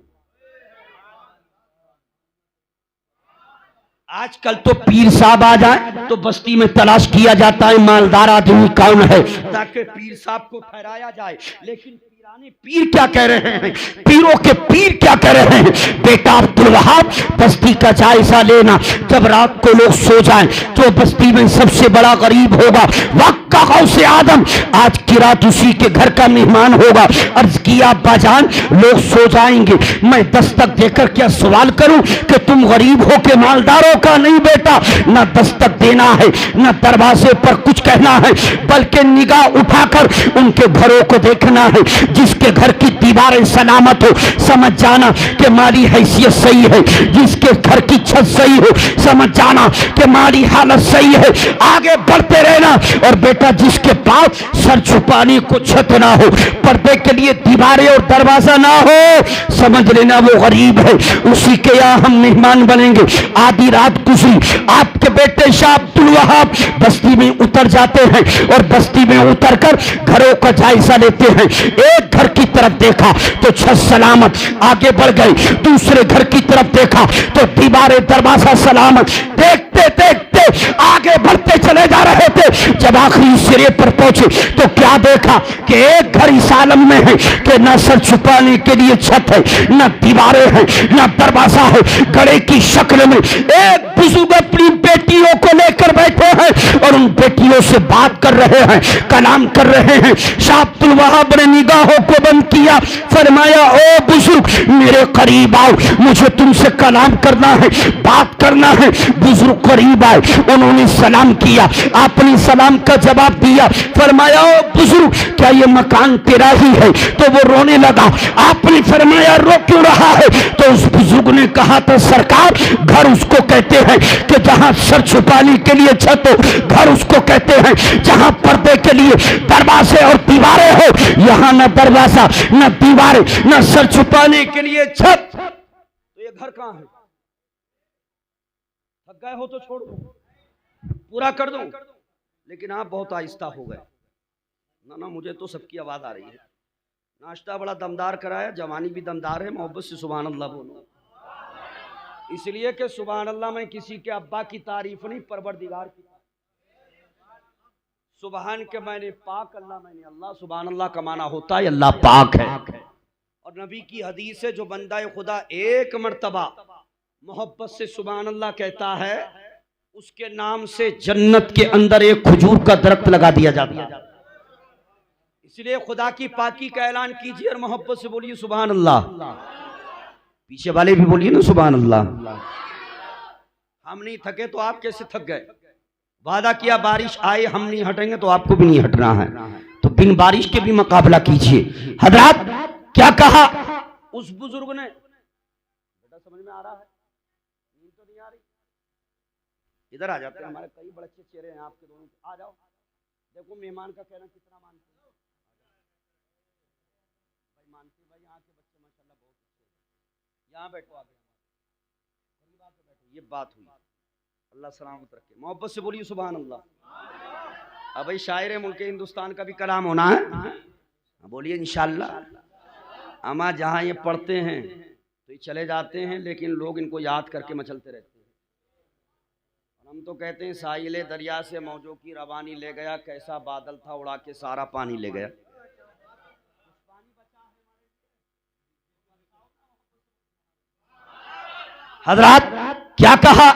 आजकल तो पीर साहब आ जाए तो बस्ती में तलाश किया जाता है मालदार आदमी कौन है ताकि पीर साहब को ठहराया जाए। लेकिन पीरानी पीर क्या कह रहे हैं? पीरों के पीर क्या कह रहे हैं? बेटा अब्दुल वहाब बस्ती का जायजा लेना, जब रात को लोग सो जाएं तो बस्ती में सबसे बड़ा गरीब होगा, वक्त का गौसे आदम आज की रात उसी के घर का मेहमान होगा। अर्ज किया अब्बा जान लोग सो जाएंगे, मैं दस्तक देकर क्या सवाल करूं कि तुम गरीब हो के मालदारों का? नहीं बेटा, न दस्तक देना है न दरवाजे पर कुछ कहना है, बल्कि निगाह उठाकर उनके घरों को देखना है। जिसके घर की दीवारें सलामत हो समझ जाना कि माली हैसियत सही है, जिसके घर की छत सही हो समझ जाना कि माली हालत सही है। आगे बढ़ते रहना। और बेटा जिसके पास सर छुपाने को छत ना हो, पर्दे के लिए दीवारें और दरवाजा ना हो, समझ लेना वो गरीब है, उसी के यहाँ हम मेहमान बनेंगे। आधी रात गुजरी, आपके बेटे शाह अब्दुल वहाब बस्ती में उतर जाते हैं और बस्ती में उतरकर घरों का जायजा लेते हैं। एक घर की तरफ देखा तो छत सलामत, आगे बढ़ गए। दूसरे घर की तरफ देखा तो दीवारें दरवाजा सलामत। देखते देखते आगे बढ़ते चले जा रहे थे। जब आखिरी सिरे पर पहुंचे तो क्या देखा कि एक घर इस आलम में है कि न सर छुपाने के लिए छत है, न दीवारें हैं, न दरवाजा है। गड़े की शक्ल में एक बुजुर्ग अपनी बेटियों को लेकर बैठे हैं और उन बेटियों से बात कर रहे हैं, कलाम कर रहे हैं। शाह अब्दुल वहाब ने निगाहों को बंद किया, फरमाया ओ बुजुर्ग मेरे करीब आओ, मुझे तुमसे कलाम करना है, बात करना है। बुजुर्ग करीब आए, उन्होंने सलाम किया, आपने सलाम का जवाब दिया। फरमाया ओ बुजुर्ग क्या ये मकान तेरा ही है? तो वो रोने लगा। आपने फरमाया रो क्यों रहा है? तो उस बुजुर्ग ने कहा था सरकार घर उसको कहते हैं कि जहां सर छुपाने के लिए छत हो, घर उसको कहते हैं जहां पर्दे के लिए दरवाजे और दीवारें हो। यहां न दरवाजा न दीवारें न सर छुपाने के लिए छत, तो ये घर कहां है? थक गए हो तो छोड़ दो, पूरा कर दो। लेकिन आप बहुत आहिस्ता हो गए। ना मुझे तो सबकी आवाज आ रही है। नाश्ता बड़ा दमदार कराया, जवानी भी दमदार है, मोहब्बत से सुभान अल्लाह बोलो। इसलिए कि सुभान अल्लाह में किसी के अब्बा की तारीफ नहीं, परवरदिगार की। सुभान के मैंने पाक, अल्लाह मैंने अल्लाह। सुभान अल्लाह का माना होता है अल्लाह पाक है। और नबी की हदीस है जो बंदा खुदा एक मर्तबा मोहब्बत से सुभान अल्लाह कहता है उसके नाम से जन्नत के अंदर एक खजूर का दरख्त लगा दिया जाता है। इसलिए खुदा की पाकी का ऐलान कीजिए और मोहब्बत से बोलिए सुभान अल्लाह। पीछे वाले भी बोलिए ना सुभान अल्लाह। हम नहीं थके तो आप कैसे थक गए? वादा किया बारिश आए, हम नहीं हटेंगे तो आपको भी नहीं हटना है। तो बिन बारिश के भी मुकाबला कीजिए। हजरात क्या कहा उस बुजुर्ग ने? बेटा समझ में आ रहा है? नींद तो नहीं आ रही? इधर आ जाते हैं, हमारे कई बड़े अच्छे चेहरे हैं आपके दोनों। आ जाओ, देखो मेहमान का कहना कितना मानते हैं भाई। मानते भाई, यहाँ के बच्चे माशाल्लाह बहुत अच्छे। यहाँ बैठो, आप करीब आके बैठो। ये बात हुई, अल्लाह सलामत रखे। मोहब्बत से बोलिए सुभान अल्लाह। अब भाई शायर मुल्क हिंदुस्तान का भी कलाम होना है, बोलिए इंशाअल्लाह। अमा जहाँ ये पढ़ते हैं तो ये चले जाते हैं, लेकिन लोग इनको याद करके मचलते रहते हैं। और हम तो कहते हैं साहिल दरिया से मौजों की रवानी ले गया, कैसा बादल था उड़ा के सारा पानी ले गया। हजरात क्या कहा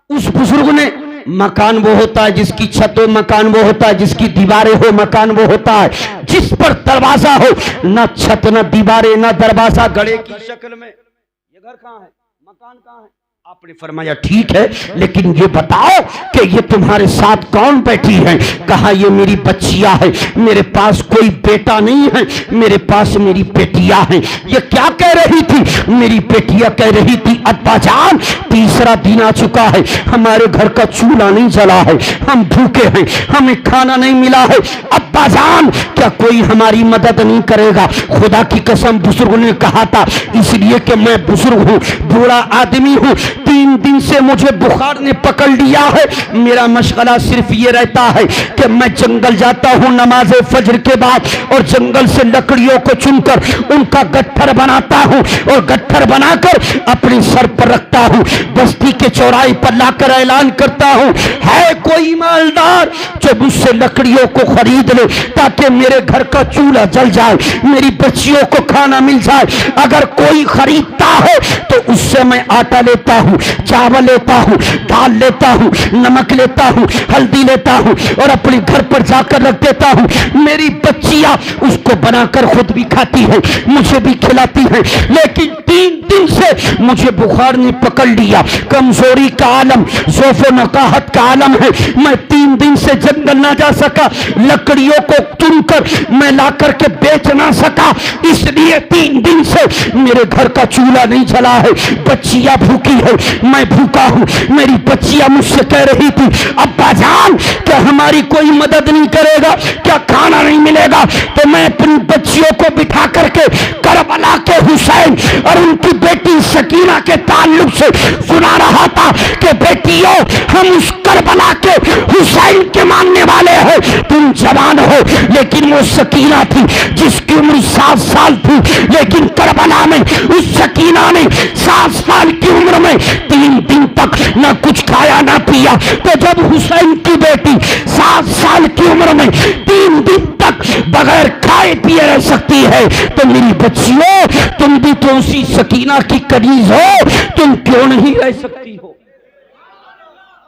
उस बुजुर्ग ने? मकान वो होता है जिसकी छत हो, मकान वो होता है जिसकी दीवारें हो, मकान वो होता है जिस पर दरवाजा हो। न छत, न दीवारें, न दरवाजा, गड़े की शक्ल में। ये घर कहाँ है? मकान कहाँ है? आपने फरमाया ठीक है, लेकिन ये बताओ कि ये तुम्हारे साथ कौन बैठी है? कहा ये मेरी बच्चियां है, मेरे पास कोई बेटा नहीं है, मेरे पास मेरी बेटियां हैं। ये क्या कह रही थी? मेरी बेटियां कह रही थी अब्बा जान, तीसरा दिन आ चुका है, हमारे घर का चूल्हा नहीं जला है, हम भूखे हैं, हमें खाना नहीं मिला है। अब्बा जान क्या कोई हमारी मदद नहीं करेगा? खुदा की कसम बुजुर्ग ने कहा था, इसलिए कि मैं बुजुर्ग हूँ, बूढ़ा आदमी हूँ, 3 दिन से मुझे बुखार ने पकड़ लिया है। मेरा मशगला सिर्फ ये रहता है कि मैं जंगल जाता हूँ नमाज फजर के बाद और जंगल से लकड़ियों को चुनकर उनका गट्ठर बनाता हूँ और गट्ठर बनाकर अपने सर पर रखता हूँ। बस्ती के चौराहे पर लाकर ऐलान करता हूँ, है कोई मालदार जो मुझसे लकड़ियों को खरीद ले ताकि मेरे घर का चूल्हा जल जाए, मेरी बच्चियों को खाना मिल जाए। अगर कोई खरीदता है तो उससे मैं आटा लेता हूँ, चावल लेता हूँ, दाल लेता हूँ, नमक लेता हूँ, हल्दी लेता हूँ और अपने घर पर जाकर रख देता हूँ। मेरी बच्चियां उसको बनाकर खुद भी खाती हैं, मुझे भी खिलाती हैं। लेकिन 3 दिन से मुझे बुखार ने पकड़ लिया, कमजोरी का आलम, ज़ौफ़ नकाहत का आलम है। मैं 3 दिन से जंगल ना जा सका, लकड़ियों को चुनकर मैं ला करके बेच ना सका, इसलिए 3 दिन से मेरे घर का चूल्हा नहीं जला है। बच्चियां भूखी है, मैं भूखा हूं। मेरी बच्चियां मुझसे कह रही थी अब्बा जान क्या हमारी कोई मदद नहीं करेगा, क्या खाना नहीं मिलेगा? तो मैं अपनी बच्चियों को बिठा करके करबला के हुसैन और उनकी बेटी सकीना के ताल्लुक से सुना रहा था कि बेटियों हम उस करबला के हुसैन के मानने वाले हैं। तुम जवान हो, लेकिन वो सकीना थी जिसकी उम्र 7 साल थी, लेकिन करबला में उस सकीना ने 7 साल की उम्र में 3 दिन तक न कुछ खाया ना पिया। तो जब हुसैन की बेटी 7 साल की उम्र में 3 दिन तक बगैर खाए पिए रह सकती है, तो मेरी बच्चियों तुम भी तो उसी सकीना की कनीज हो, तुम क्यों नहीं रह सकती हो?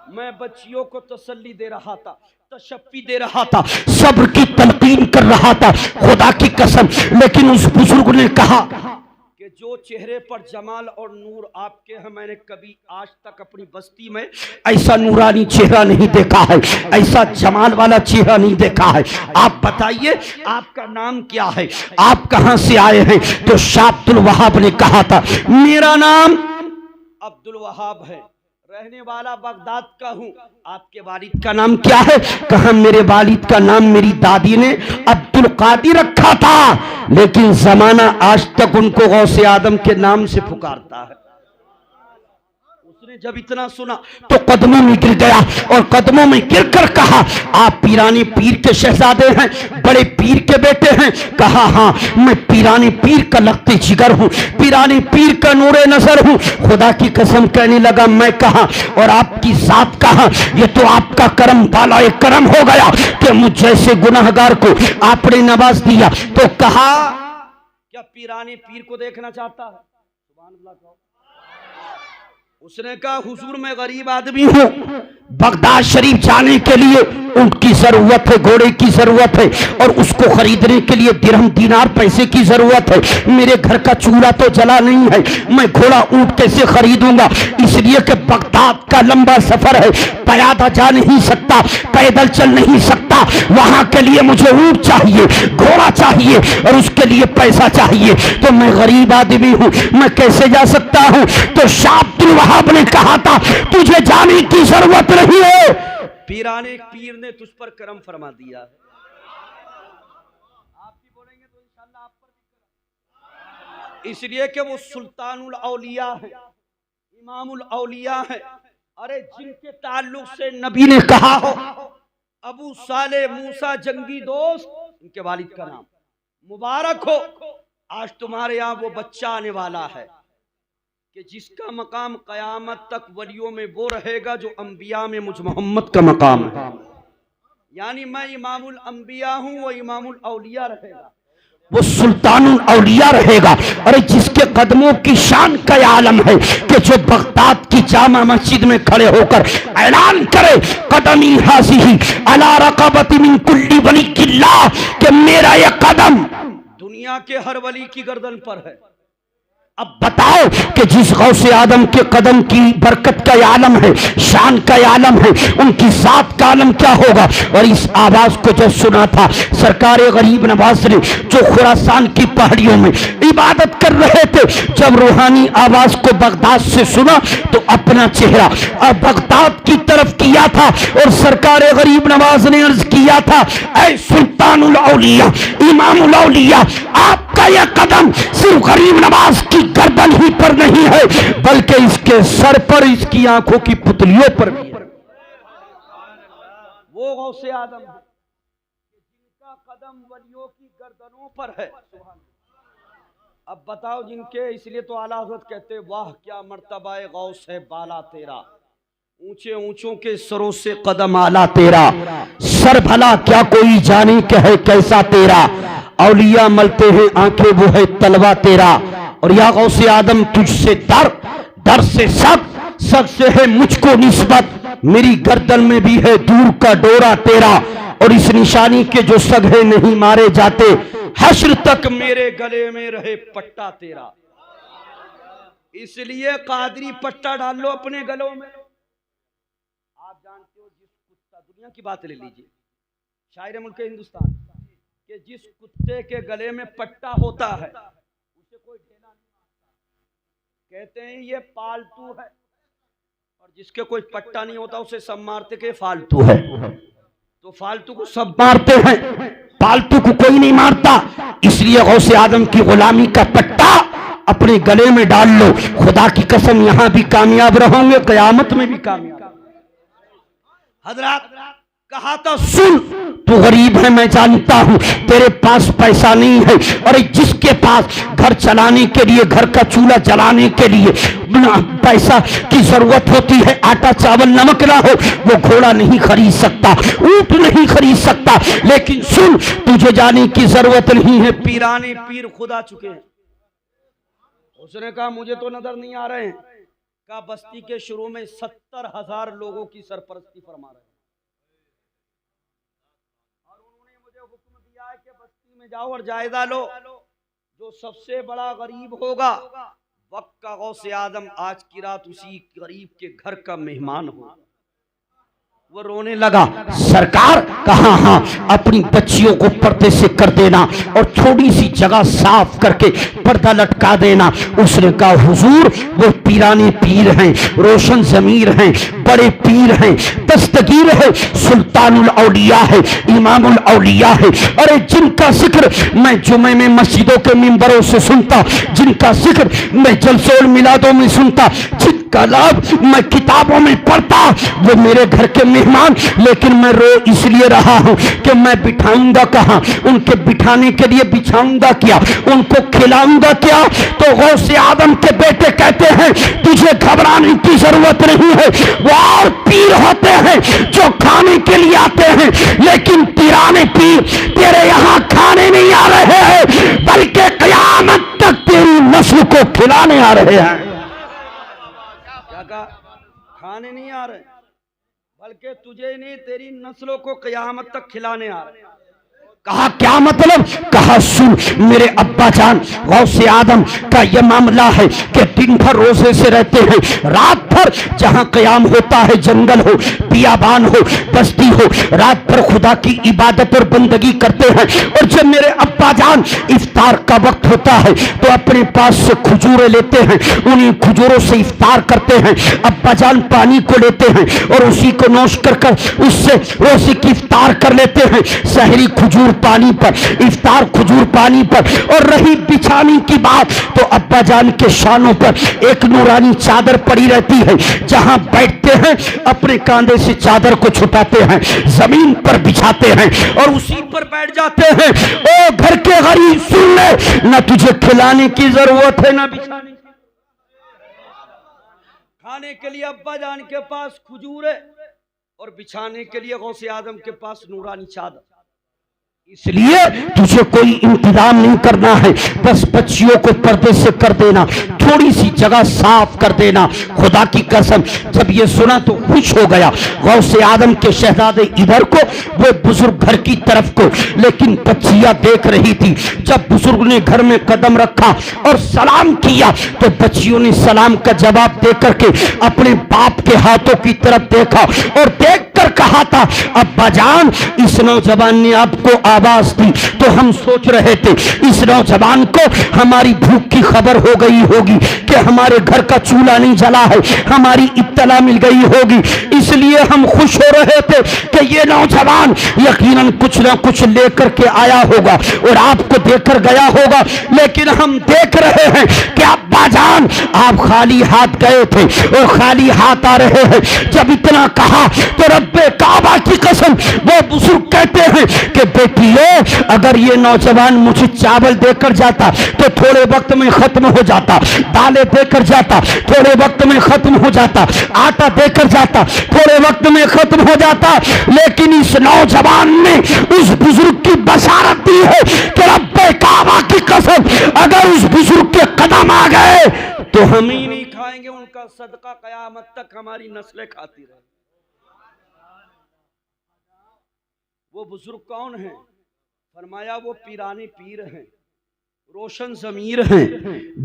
मैं बच्चियों को तसल्ली दे रहा था, तशफ़ी दे रहा था, सब्र की तलकीन कर रहा था, खुदा की कसम। लेकिन उस बुजुर्ग ने कहा कि जो चेहरे पर जमाल और नूर आपके हैं, मैंने कभी आज तक अपनी बस्ती में ऐसा नूरानी चेहरा नहीं देखा है, ऐसा जमाल वाला चेहरा नहीं देखा है। आप बताइए आपका नाम क्या है, आप कहां से आए हैं? तो शाह अब्दुल वहाब ने कहा था मेरा नाम अब्दुल वहाब है, रहने वाला बगदाद का हूँ। आपके वालिद का नाम क्या है? कहा मेरे वालिद का नाम मेरी दादी ने अब्दुल कादिर रखा था, लेकिन जमाना आज तक उनको गौसे आदम के नाम से पुकारता है। उसने जब इतना सुना तो कदमों में गिर गया और कदमों में गिरकर कहा आप पीरानी पीर के शहजादे हैं, बड़े पीर के बेटे हैं? कहा हाँ, मैं पीरानी पीर का लखते जिगर हूँ, पीरानी पीर का नूरे नजर हूँ। खुदा की कसम कहने लगा मैं कहा और आपकी जात कहा? ये तो आपका करम वाला एक करम हो गया कि मुझ जैसे गुनाहगार को आपने नवाज दिया। तो कहा क्या पीरानी पीर को देखना चाहता है? सुभान अल्लाह कहो। उसने कहा हुजूर मैं गरीब आदमी हूँ, बगदाद शरीफ जाने के लिए ऊंट की जरूरत है, घोड़े की जरूरत है, और उसको खरीदने के लिए दिरहम दीनार पैसे की जरूरत है। मेरे घर का चूल्हा तो जला नहीं है, मैं घोड़ा ऊंट कैसे खरीदूंगा? इसलिए कि बगदाद का लंबा सफर है, पैदल जा नहीं सकता, पैदल चल नहीं सकता, वहां के लिए मुझे ऊंट चाहिए, घोड़ा चाहिए, और उसके लिए पैसा चाहिए। तो मैं गरीब आदमी हूं, मैं कैसे जा सकता हूं? तो शाह अब्दुल वहाब ने कहा था तुझे जाने की जरूरत नहीं है, पीराने पीर ने तुझ पर करम फरमा दिया है। आप भी बोलेंगे तो इंशाल्लाह आप पर भी करम, इसलिए कि वो सुल्तानुल औलिया है, इमामुल औलिया है। अरे जिनके ताल्लुक से नबी ने कहा हो अबू साले मूसा जंगी दोस्त, इनके वालिद का नाम मुबारक हो, आज तुम्हारे यहाँ वो बच्चा आने वाला है कि जिसका मकाम कयामत तक वलियों में वो रहेगा जो अंबिया में मुझ मोहम्मद का मकाम है। यानी मैं इमामुल अंबिया हूं, वो इमामुल औलिया रहेगा, वो सुल्तानुल औलिया रहेगा। अरे जिसके कदमों की शान का आलम है कि जो बगदाद की जामा मस्जिद में खड़े होकर ऐलान करे कदमी हाज़िही अला रक़बति मिन कुल्ली वली किल्ला, कि मेरा ये कदम दुनिया के हर वली की गर्दन पर है। अब बताओ कि जिस गौसे आदम के कदम की बरकत का आलम है, शान का आलम है, उनकी जात का आलम क्या होगा? और इस आवाज को जब सुना था सरकार गरीब नवाज ने, जो खुरासान की पहाड़ियों में इबादत कर रहे थे, जब रूहानी आवाज को बगदाद से सुना तो अपना चेहरा और बगदाद की तरफ किया था, और सरकार गरीब नवाज ने अर्ज किया था ऐ सुल्तानुल औलिया, इमामुल औलिया, आपका यह कदम सिर्फ गरीब नवाज की गर्दन ही पर नहीं है, बल्कि इसके सर पर, इसकी आंखों की पुतलियों पर भी है। वो गौसे आदम है जिनका कदम वलियों की गर्दनों पर है। अब बताओ जिनके, इसलिए तो आला हज़रत कहते वाह क्या मर्तबा गौस है बाला तेरा, ऊंचे ऊंचों के सरों से कदम आला तेरा, सर भला क्या कोई जाने के है कैसा तेरा, औलिया मलते हैं आंखें वो है तलवा तेरा। और या गौसे आदम तुझसे दर, दर से सग, सग से है मुझको निस्बत, मेरी गर्दन में भी है दूर का डोरा तेरा, और इस निशानी के जो सगे नहीं मारे जाते, हश्र तक मेरे गले में रहे पट्टा तेरा। इसलिए कादरी पट्टा डाल लो अपने गलों में। आप जानते हो जिस कुत्ता, दुनिया की बात ले लीजिए, शायर मुल्क हिंदुस्तान के जिस कुत्ते के गले में पट्टा होता है उसे कोई ढेला नहीं मारता, कहते हैं ये पालतू है, और जिसके कोई पट्टा नहीं होता उसे सब मारते के फालतू है। तो फालतू को सब मारते हैं, पालतू को कोई नहीं मारता। इसलिए गौसे आदम की गुलामी का पट्टा अपने गले में डाल लो, खुदा की कसम यहां भी कामयाब रहोगे, कयामत में भी कामयाब। हजरत कहा था सुन, तू गरीब है मैं जानता हूं, तेरे पास पैसा नहीं है, और जिसके पास घर चलाने के लिए, घर का चूल्हा जलाने के लिए पैसा की जरूरत होती है, आटा चावल नमक ना हो, वो घोड़ा नहीं खरीद सकता, ऊंट नहीं खरीद सकता। लेकिन सुन, तुझे जाने की जरूरत नहीं है, पीराने पीर खुदा चुके हैं। उसने कहा मुझे तो नजर नहीं आ रहे हैं, कहा बस्ती के शुरू में 70,000 लोगों की सरपरस्ती फरमा रहे हैं, और उन्होंने मुझे हुक्म दिया है कि बस्ती में जाओ और जायजा लो, जो सबसे बड़ा गरीब होगा वक्त का गौसे आदम आज की रात उसी गरीब के घर का मेहमान हो। वो रोने लगा, सरकार कहा हाँ, अपनी बच्चियों को पर्दे से कर देना और थोड़ी सी जगह साफ करके पर्दा लटका देना। उसने कहा हुजूर वो पीराने पीर हैं, रोशन जमीर हैं, बड़े पीर हैं, दस्तगीर है, सुल्तानुल औलिया है, इमामुल औलिया है। अरे जिनका जिक्र मैं जुमे में मस्जिदों के मिंबरों से सुनता, जिनका जिक्र मैं जलसोल मिलादों में सुनता, जिनका लाभ मैं किताबों में पढ़ता, वो मेरे घर के मेहमान। लेकिन मैं रो इसलिए रहा हूं कि मैं बिठाऊंगा कहां, उनके बिठाने के लिए बिछाऊंगा क्या, उनको खिलाऊंगा क्या। तो गौसे आदम के बेटे कहते हैं तुझे घबराने की जरूरत नहीं है, वो और पीर होते हैं जो खाने के लिए आते हैं, लेकिन पीराने पीर तेरे यहां खाने नहीं आ रहे हैं, बल्कि क़यामत तक तेरी नस्ल को खिलाने आ रहे हैं। खाने नहीं आ रहे, बल्कि तुझे नहीं तेरी नस्लों को क़यामत तक खिलाने आ रहे। कहा क्या मतलब? कहा सुन मेरे अब्बा जान, गौसे आदम का यह मामला है कि दिन भर रोजे से रहते हैं, रात भर जहां कयाम होता है, जंगल हो, बियाबान हो, बस्ती हो, रात भर खुदा की इबादत और बंदगी करते हैं। और जब मेरे अब्बा जान इफ्तार का वक्त होता है तो अपने पास से खजूरें लेते हैं, उन्हीं खजूरों से इफ्तार करते हैं। अब्बा जान पानी को लेते हैं और उसी को नोश कर उससे रोजे की इफ्तार कर लेते हैं। शहरी खजूर पानी पर, इफ्तार खजूर पानी पर। और रही बिछाने की बात तो अब्बा जान के शानों पर एक नूरानी चादर पड़ी रहती है, जहां बैठते हैं अपने कांधे से चादर को छुपाते हैं, जमीन पर बिछाते हैं और उसी पर बैठ जाते हैं। ओ घर के गरीब सुन ले, न तुझे खिलाने की जरूरत है न बिछाने की। खाने के लिए अब्बा जान के पास खजूर है और बिछाने के लिए गौसे आदम के पास नूरानी चादर। इसलिए तुझे कोई इंतजाम नहीं करना है, बस बच्चियों को पर्दे से कर देना, थोड़ी सी जगह साफ कर देना। खुदा की कसम जब ये सुना तो खुश हो गया। गौसे आदम के शहजादे इधर को, वो बुजुर्ग घर की तरफ को, लेकिन बच्चियां देख रही थी। जब बुजुर्ग ने घर में कदम रखा और सलाम किया तो बच्चियों ने सलाम का जवाब दे करके अपने बाप के हाथों की तरफ देखा और देख कर कहा था, अब्बा जान इस नौजवान ने आपको आवाज दी तो हम सोच रहे थे इस नौजवान को हमारी भूख की खबर हो गई होगी कि हमारे घर का चूल्हा नहीं जला है, हमारी इत्तला मिल गई होगी, इसलिए हम खुश हो रहे थे कि ये नौजवान यकीनन कुछ ना कुछ लेकर के आया होगा और आपको देकर गया होगा। लेकिन हम देख रहे हैं कि अब्बा जान आप खाली हाथ गए थे और खाली हाथ आ रहे हैं। जब इतना कहा तो रब्बे काबा की कसम वो बुजुर्ग कहते हैं कि बेटियों अगर ये नौजवान मुझे चावल देकर जाता तो थोड़े वक्त में खत्म हो जाता, दालें देकर जाता थोड़े वक्त में खत्म हो जाता, आटा देकर जाता थोड़े वक्त में खत्म हो जाता। लेकिन इस नौजवान ने उस बुजुर्ग की बशारत दी है कि रब्बे काबा की कसम अगर उस बुजुर्ग के कदम आ गए तो हम ही नहीं खाएंगे, उनका सदका कयामत तक हमारी नस्लें खाती रहे। वो बुजुर्ग कौन है? फरमाया वो पीरानी पीर हैं, रोशन जमीर हैं,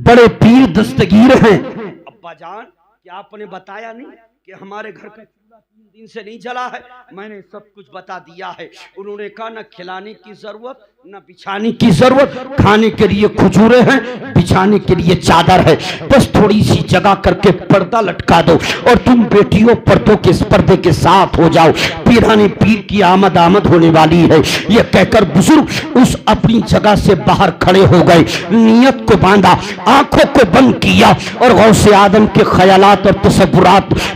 बड़े पीर दस्तगीर हैं। अब्बा जान क्या आपने बताया नहीं कि हमारे घर का चूल्हा 3 दिन से नहीं जला है? मैंने सब कुछ बता दिया है। उन्होंने कहा न खिलाने की जरूरत न बिछाने की जरूरत, खाने के लिए खजूरें हैं, बिछाने के लिए चादर है, बस थोड़ी सी जगह करके पर्दा लटका दो और तुम बेटियों पर्दों के पर्दे के साथ हो जाओ, पीराने पीर की आमद होने वाली है। ये कहकर बुजुर्ग उस अपनी जगह से बाहर खड़े हो गए, नियत को बांधा, आंखों को बंद किया और गौसे आदम के ख्यालात और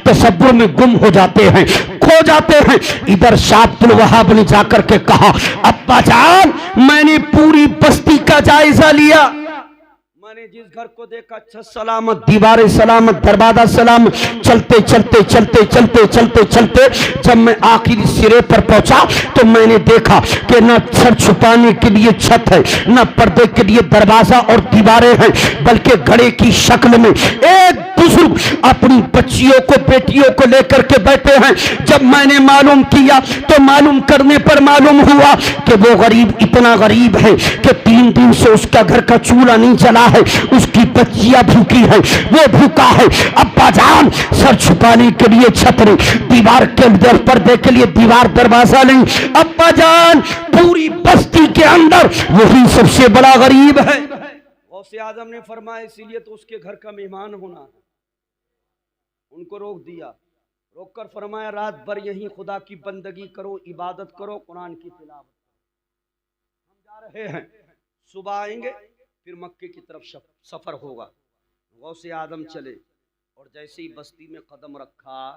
तसव्वुर में गुम हो जाते हैं, खो जाते हैं। इधर शाह अब्दुल वहाब ने जाकर के कहा, अब्बा जान मैंने पूरी बस्ती का जायजा लिया, मैंने जिस घर को देखा अच्छा सलामत, दीवारें सलामत, दरवाजा सलामत, चलते चलते चलते चलते चलते चलते जब मैं आखिरी सिरे पर पहुंचा तो मैंने देखा कि न सर छुपाने के लिए छत है, न पर्दे के लिए दरवाजा और दीवारें हैं, बल्कि घड़े की शक्ल में एक बुजुर्ग अपनी बच्चियों को बेटियों को लेकर के बैठे हैं। जब मैंने मालूम किया तो मालूम करने पर मालूम हुआ कि वो गरीब इतना गरीब है कि 3 दिन से उसका घर का चूल्हा नहीं जला है, उसकी बच्चियां भूखी है, वो भूखा है। अब्बा जान सर छुपाने के लिए छत नहीं, दीवार के पर्दे के लिए दीवार दरवाजा नहीं, अब्बा जान पूरी बस्ती के अंदर वही सबसे बड़ा गरीब है। गौसे आजम ने फरमाया इसीलिए तो उसके घर का मेहमान होना है। उनको रोक दिया, रोककर फरमाया रात भर यहीं खुदा की बंदगी करो, इबादत करो, कुरान की तिलावत करो। हम जा रहे हैं, सुबह आएंगे फिर मक्के की तरफ सफर होगा। गौसे आदम चले और जैसे ही बस्ती में कदम रखा,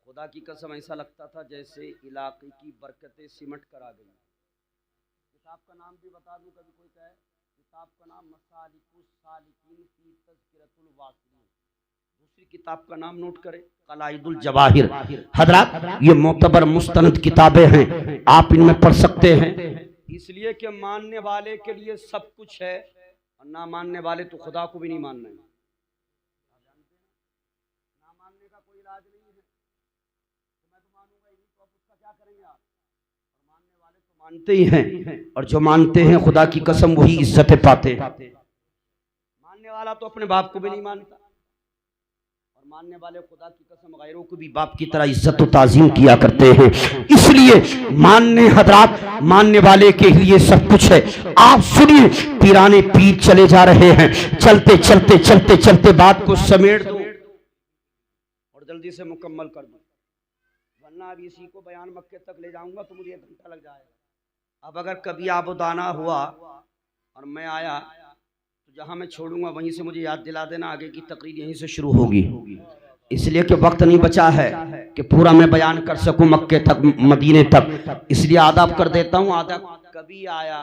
खुदा की कसम ऐसा लगता था जैसे इलाके की बरकतें सिमट कर आ गई। किताब का नाम भी बता दूं, कभी कोई कहे किताब का नाम मसालिकुस सालिकीन फी तज़किरतुल वासिलीन। दूसरी किताब का नाम नोट करें, कलाइदुल जवाहिर। हजरात ये मोतबर मुस्तनद किताबें हैं, आप इनमें पढ़ सकते हैं। इसलिए कि मानने वाले के लिए सब कुछ है और ना मानने वाले तो खुदा को भी नहीं मानना है। ना मानने का कोई इलाज नहीं है। मानते ही हैं, और जो मानते हैं खुदा की कसम वही इज्जतें पाते हैं। मानने वाला तो अपने बाप को भी नहीं मानता, और मानने वाले खुदा की कसम गैरों को भी बाप की तरह इज्जत और ताजीम किया करते हैं। इसलिए मानने हजरात, मानने वाले के लिए सब कुछ है। आप सुनिए, पीराने पीर चले जा रहे हैं, चलते चलते चलते चलते बात को समेट दो और जल्दी से मुकम्मल कर दो, वरना अब इसी को बयान मक्के तक ले जाऊंगा तो मुझे 1 घंटा लग जाएगा। अब अगर कभी आबोदाना हुआ और मैं आया तो जहां मैं छोड़ूंगा वहीं से मुझे याद दिला देना, आगे की तकरीर यहीं से शुरू होगी। इसलिए कि वक्त नहीं बचा है कि पूरा मैं बयान कर सकूं मक्के तक, मदीने तक, इसलिए आदाब कर देता हूं। आदाब कभी आया,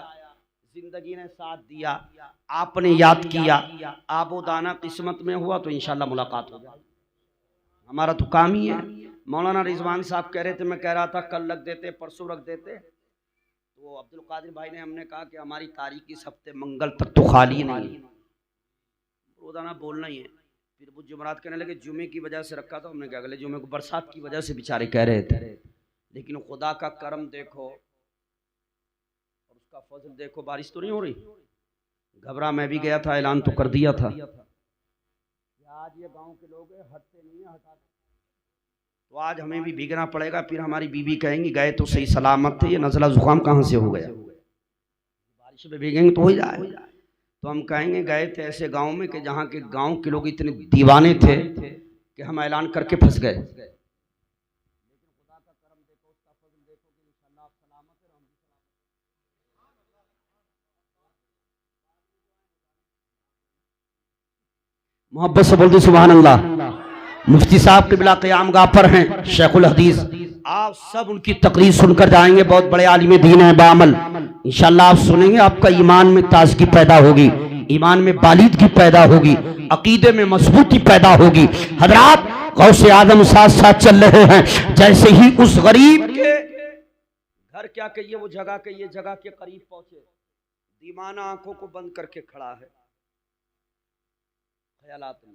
जिंदगी ने साथ दिया, आपने याद किया, आबोदाना किस्मत में हुआ तो इंशाल्लाह मुलाकात हो जाएगी। हमारा तो काम ही है। मौलाना रिजवान साहब कह रहे थे, मैं कह रहा था कल रख देते, परसों रख देते, तो अब्दुल कादिर भाई ने हमने कहा कि हमारी तारीख इस हफ्ते मंगल तक तो खाली नहीं है, रोजाना बोलना ही है। फिर वो जुमरात कहने लगे जुमे की वजह से रखा था, हमने कहा अगले जुमे को बरसात की वजह से बेचारे कह रहे थे। लेकिन खुदा का करम देखो और उसका फजल देखो, बारिश तो नहीं हो रही। घबरा मैं भी गया था, ऐलान तो कर दिया था। आज ये गांव के लोग हटते नहीं है, हटा तो आज हमें भी भीगना पड़ेगा। फिर हमारी बीवी कहेंगी गए तो सही सलामत थे, ये नज़ला जुकाम कहाँ से हो गया। बारिश में भीगेंगे तो हो जाए, तो हम कहेंगे गए थे ऐसे गांव में कि जहाँ के गांव के लोग इतने दीवाने थे कि हम ऐलान करके फंस गए। लेकिन खुदा का करम देखो, उसका फजल देखो कि इंशाअल्लाह आप सलामत है, हम भी सलामत। मोहब्बत से बोलते सुभान अल्लाह। मुफ्ती साहब क़िबला क़याम गाह पर हैं, शेखुल हदीस। आप सब उनकी तकरीर सुनकर जाएंगे, बहुत बड़े आलिम दीन है बामल। इंशाअल्लाह आप सुनेंगे, आपका ईमान में ताजगी पैदा होगी, ईमान में बालिदगी पैदा होगी, अकीदे में मजबूती पैदा होगी। हजरात गौसे आदम साथ साथ चल रहे हैं। जैसे ही उस गरीब के घर क्या कहिए, वो जगह कहिए, जगह के करीब पहुंचे, दीवाना आंखों को बंद करके खड़ा है। ख्यालात में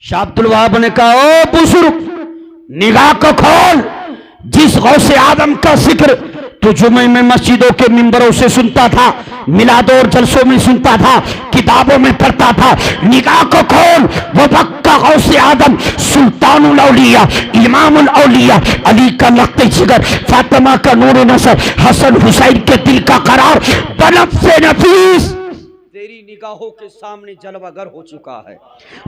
शाह अब्दुल वहाब ने कहा, ओ बुजुर्ग निगाह को खोल, जिस गौसे आदम का जिक्र तो जुमे में मस्जिदों के मिंबरों से सुनता था, मिलादों और जलसों में सुनता था, किताबों में पढ़ता था, निगाह को खोल, वो पक्का गौसे आदम, सुल्तानुल औलिया, इमामुल औलिया, अली का लख्ते जिगर, फातिमा का नूर नसर, हसन हुसैन के दिल का करार, बनफ्से नफीस तेरी निगाहों के सामने जलवागर हो चुका है।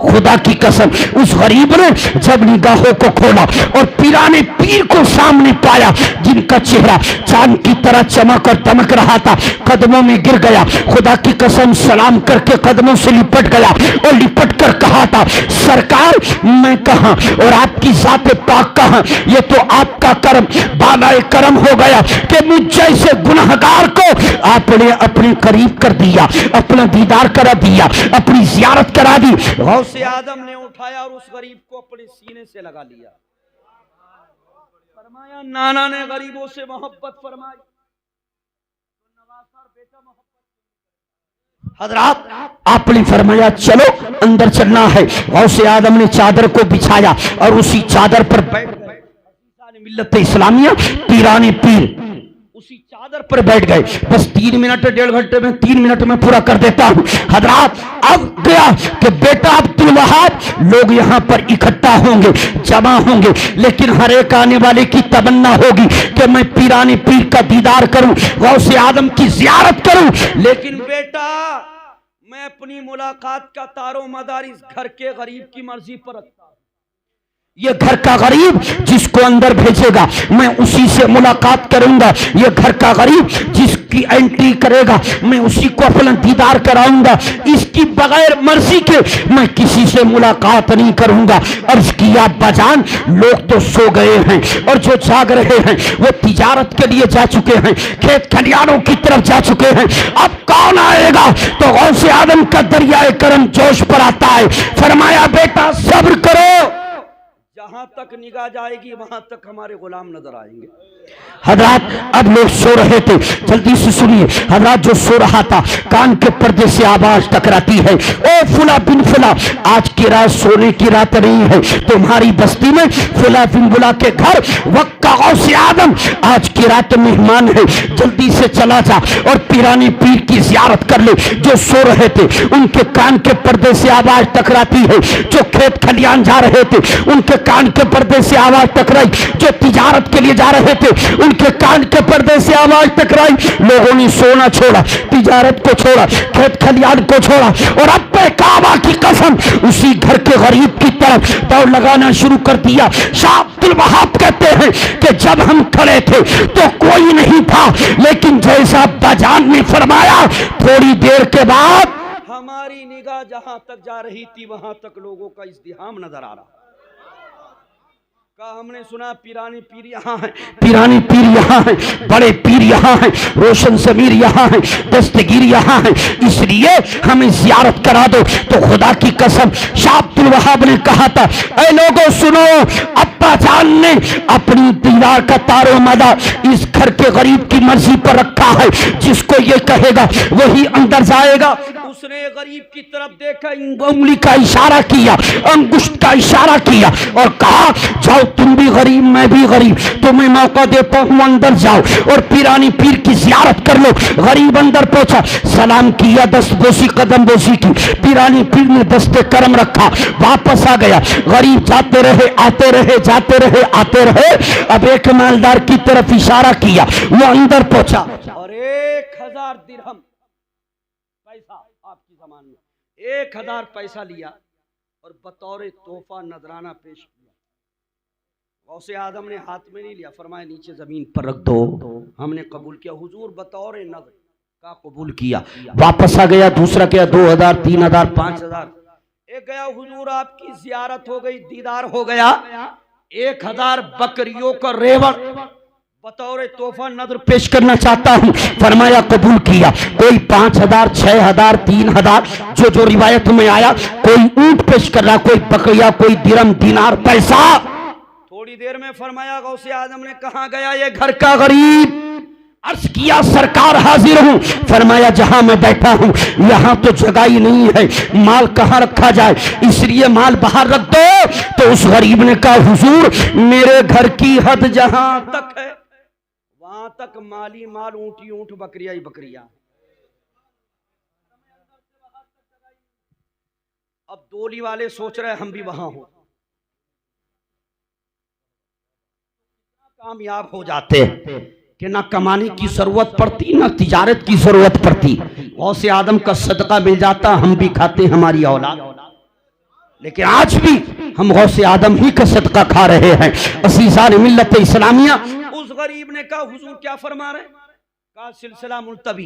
खुदा की कसम, उस गरीब ने जब निगाहों को खोला और पीराने पीर को सामने पाया, जिनका चेहरा चांद की तरह चमक और दमक रहा था, कदमों में गिर गया। खुदा की कसम सलाम करके कदमों से लिपट गया और लिपट कर कहा था, सरकार मैं कहां और आपकी जात पाक कहां। ये तो आपका करम, बालाए करम हो गया कि मुझ जैसे गुनहगार को आपने अपने करीब कर दिया, अपना दीदार करा दिया, अपनी जियारत करा दी। गौसे आदम ने उठाया और उस गरीब को अपने सीने से लगा लिया। फरमाया नाना ने गरीबों से मोहब्बत फरमाई, हजरात आपने फरमाया चलो अंदर चलना है। गौसे आदम ने चादर को बिछाया और उसी चादर पर बैठ गए। मिल्लत इस्लामिया पीराने पीर उसी चादर पर बैठ गए। बस 3 मिनट 1.5 घंटे में 3 मिनट में पूरा कर देता हूं। हजरात अब गया कि बेटा अब्दुल वहाब लोग यहां पर इकट्ठा होंगे, जमा होंगे, लेकिन हर एक आने वाले की तमन्ना होगी कि मैं पीराने पीर का दीदार करूं, गौसे आदम की जियारत करूं। लेकिन बेटा मैं अपनी मुलाकात का तारो मदार इस घर के गरीब की मर्जी पर रखता हूं। ये घर का गरीब जिसको अंदर भेजेगा मैं उसी से मुलाकात करूंगा। ये घर का गरीब जिसकी एंट्री करेगा मैं उसी को अपना दीदार कराऊंगा। इसकी बगैर मर्जी के मैं किसी से मुलाकात नहीं करूंगा। और इसकी आप बजान लोग तो सो गए हैं और जो जाग रहे हैं वो तिजारत के लिए जा चुके हैं, खेत खलियानों की तरफ जा चुके हैं। अब कौन आएगा तो गौसे आदम का दरियाए करम जोश पर आता है। फरमाया बेटा सब्र करो, जहां तक निगाह जाएगी वहां तक हमारे गुलाम नजर आएंगे। हजरात अब लोग सो रहे थे, जल्दी से सुनिए। हजरात जो सो रहा था कान के पर्दे से आवाज टकराती है, ओ फुला बिन फुला, आज की रात सोने की रात नहीं है, तुम्हारी बस्ती में फुला बिन फुला के घर वक्त का गौसे आदम आज की रात मेहमान है, जल्दी से चला जा और पीरानी पीर की जियारत कर ले। जो सो रहे थे उनके कान के पर्दे से आवाज टकराती है, जो खेत खलियान जा रहे थे उनके कान के पर्दे से आवाज टकराई, जो तिजारत के लिए जा रहे थे उनके कान के पर्दे से आवाज टकराई। लोगों ने सोना छोड़ा, तिजारत को छोड़ा, खेत खलियान को छोड़ा और अब काबा की कसम उसी घर के गरीब की तरफ दौड़ लगाना शुरू कर दिया। शाह अब्दुल वहाब कहते हैं कि जब हम खड़े थे तो कोई नहीं था, लेकिन जैसा अब्बाजान ने फरमाया थोड़ी देर के बाद हमारी निगाह जहां तक जा रही थी वहां तक लोगों का इज़्दिहाम नजर आ रहा। का हमने सुना पीरानी पीर यहाँ है, पीरानी पीर यहाँ है, बड़े पीर यहाँ है, रोशन समीर यहाँ है, दस्तगीर यहाँ है, इसलिए हमें जियारत करा दो। तो खुदा की कसम शाह अब्दुल वहाब ने कहा था, ऐ लोगों सुनो, अब्बा जान ने अपनी दीवार का तारो मदार इस घर के गरीब की मर्जी पर रखा है, जिसको ये कहेगा वही अंदर जाएगा। उसने गरीब की तरफ देखा, उंगली का इशारा किया, अंगुष्ठ का इशारा किया और कहा जाओ तुम भी गरीब मैं भी गरीब, तुम्हें मौका देता हूं अंदर जाओ और पीरानी पीर की जियारत कर लो। गरीब अंदर पहुंचा, सलाम किया, दस्तबोसी कदम बोसी की, पीरानी पीर ने दस्ते करम रखा, वापस आ गया। गरीब जाते रहे आते रहे, जाते रहे आते रहे, अब एक मालदार की तरफ इशारा किया, वो अंदर पहुंचा और 1000 दिरहम पैसा आपकी जमान में 1000 पैसा लिया और बतौर तोहफा नजराना पेश किया। गौसे आदम ने हाथ में नहीं लिया, फरमाया नीचे जमीन पर रख दो। हमने कबूल किया, हुजूर बतौर नजर का कबूल किया। वापस आ गया, दूसरा क्या 2000 3000 5000 एक गया, हुजूर आपकी जियारत हो गई, दीदार हो गया। 1000 बकरियों का रेवड़ बतौर तोहफा नजर पेश करना चाहता हूं, फरमाया कबूल किया। कोई 5000 6000 3000 जो जो रिवायत में आया, कोई ऊंट पेश कर रहा, कोई बकरिया, कोई दिरम दिनार पैसा। थोड़ी देर में फरमाया गौसे आजम ने, कहां गया ये घर का गरीब? अर्ज किया सरकार हाजिर हूं। फरमाया जहां मैं बैठा हूं यहां तो जगह ही नहीं है, माल कहां रखा जाए, इसलिए माल बाहर रख दो। तो उस गरीब ने कहा हुजूर मेरे घर की हद जहां तक है वहां तक माली माल, ऊंटी ऊंट, बकरिया ही बकरिया। अब डोली वाले सोच रहे हम भी वहां हो, कामयाब हो जाते कि ना कमाने की जरूरत पड़ती ना तिजारत की जरूरत पड़ती, गौसे आदम का सदका मिल जाता, हम भी खाते हमारी औलाद। लेकिन आज भी हम गौसे आदम ही का सदका खा रहे हैं। अज़ीज़ान मिल्लत इस्लामिया, उस गरीब ने कहा हुजूर क्या फरमा रहे हैं? का सिलसिला मुलतवी,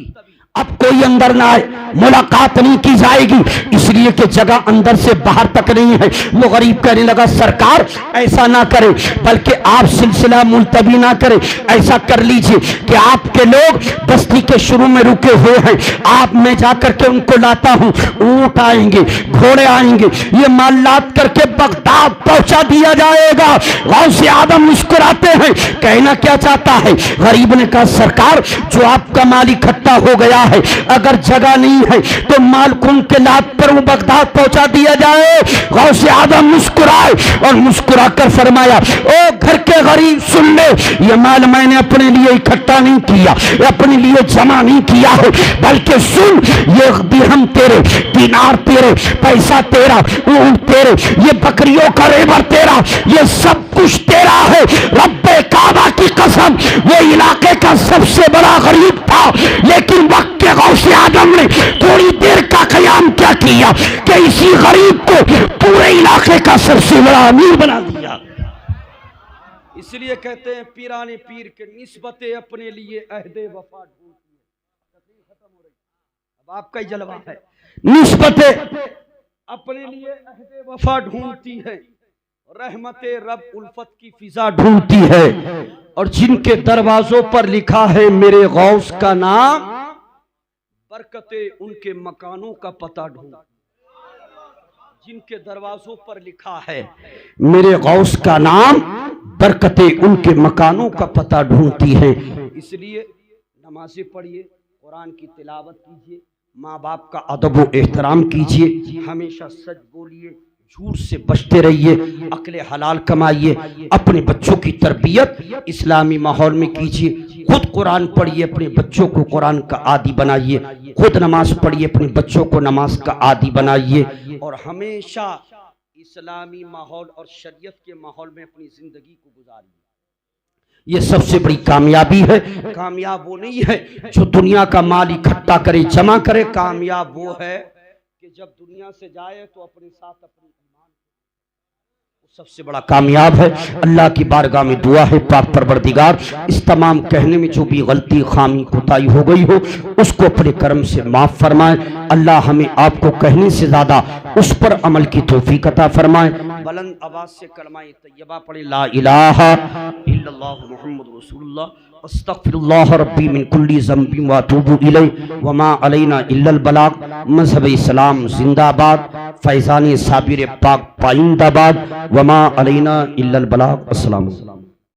अब कोई अंदर ना आए, मुलाकात नहीं की जाएगी, इसलिए कि जगह अंदर से बाहर तक नहीं है। वो गरीब कहने लगा सरकार ऐसा ना करे, बल्कि आप सिलसिला मुलतवी ना करें, ऐसा कर लीजिए कि आपके लोग बस्ती के शुरू में रुके हुए हैं, आप मैं जाकर के उनको लाता हूं, ऊंट आएंगे, घोड़े आएंगे, ये माल लाद करके बगदाद पहुंचा दिया जाएगा। गौसे आदम मुस्कुराते हैं, कहना क्या चाहता है? गरीब ने कहा सरकार जो आपका माल इकट्ठा हो गया है, अगर जगह नहीं है तो माल खून के लात पर वो बगदाद पहुंचा दिया जाए। गौसे आदम मुस्कुराए और मुस्कुरा कर फरमाया, ओ घर के गरीब सुन ले, ये माल मैंने अपने लिए इकट्ठा नहीं किया, अपने लिए जमा नहीं किया है, बल्कि सुन ये दिरहम तेरे, दिनार तेरे, पैसा तेरा, ऊंट तेरे, ये बकरियों का रेवड़ तेरा, ये सब कुछ तेरा है। रब्बे काबा की कसम वो इलाके का सबसे बड़ा गरीब था, लेकिन वक्त के गौसे आदम ने थोड़ी देर का कयाम क्या किया कि इसी गरीब को पूरे इलाके का सबसे बड़ा अमीर बना दिया। इसलिए कहते हैं पीराने पीर के निस्बतें अपने लिए अहदे वफा ढूंढती है। तकलीफ खत्म हो रही, अब आपका ही जलवा है। निस्बतें अपने लिए अहदे वफा ढूंढती है, रहमते रब उल्फत की फिजा ढूंढती है, और जिनके दरवाजों पर लिखा है मेरे गौस का नाम, बरकते उनके मकानों का पता ढूंढ। जिनके दरवाजों पर लिखा है मेरे गौस का नाम, बरकतें उनके मकानों का पता ढूंढती हैं। इसलिए नमाज़ें पढ़िए, कुरान की तिलावत कीजिए, माँ बाप का अदब व एहतराम कीजिए, हमेशा सच बोलिए, झूठ से बचते रहिए, अक्ल हलाल कमाइए, अपने बच्चों की तरबियत इस्लामी माहौल में कीजिए, खुद कुरान पढ़िए, अपने बच्चों को कुरान का आदी बनाइए, खुद नमाज पढ़िए, अपने बच्चों को नमाज का आदी बनाइए, और हमेशा इस्लामी माहौल और शरीयत के माहौल में अपनी जिंदगी को गुजारिए। ये सबसे बड़ी कामयाबी है। कामयाब वो नहीं है जो दुनिया का माल इकट्ठा करे, जमा करे। कामयाब वो है कि जब दुनिया से जाए तो अपने साथ अपने ईमान, वो सबसे बड़ा कामयाब है। अल्लाह की बारगाह में दुआ है, पाक परवरदिगार इस तमाम कहने में जो भी गलती खामी कोताही हो गई हो उसको अपने करम से माफ फरमाए। अल्लाह हमें आपको कहने से ज्यादा उस पर अमल की तौफीक अता फरमाए। बुलंद आवाज से कलमा तैयबा पढ़े, ला इलाहा इल्लल्लाह मुहम्मद रसूलुल्लाह अस्तगफिरुल्लाह रब्बी मिन कुल्ली ज़ंबि व अतूबु इलैहि व मा अलैना इल्लल बलाग। मज़हब इस्लाम जिंदाबाद, फैज़ान साबिर पाक पाइंदाबाद, व मा अलैना इल्लल बलाग। अस्सलाम।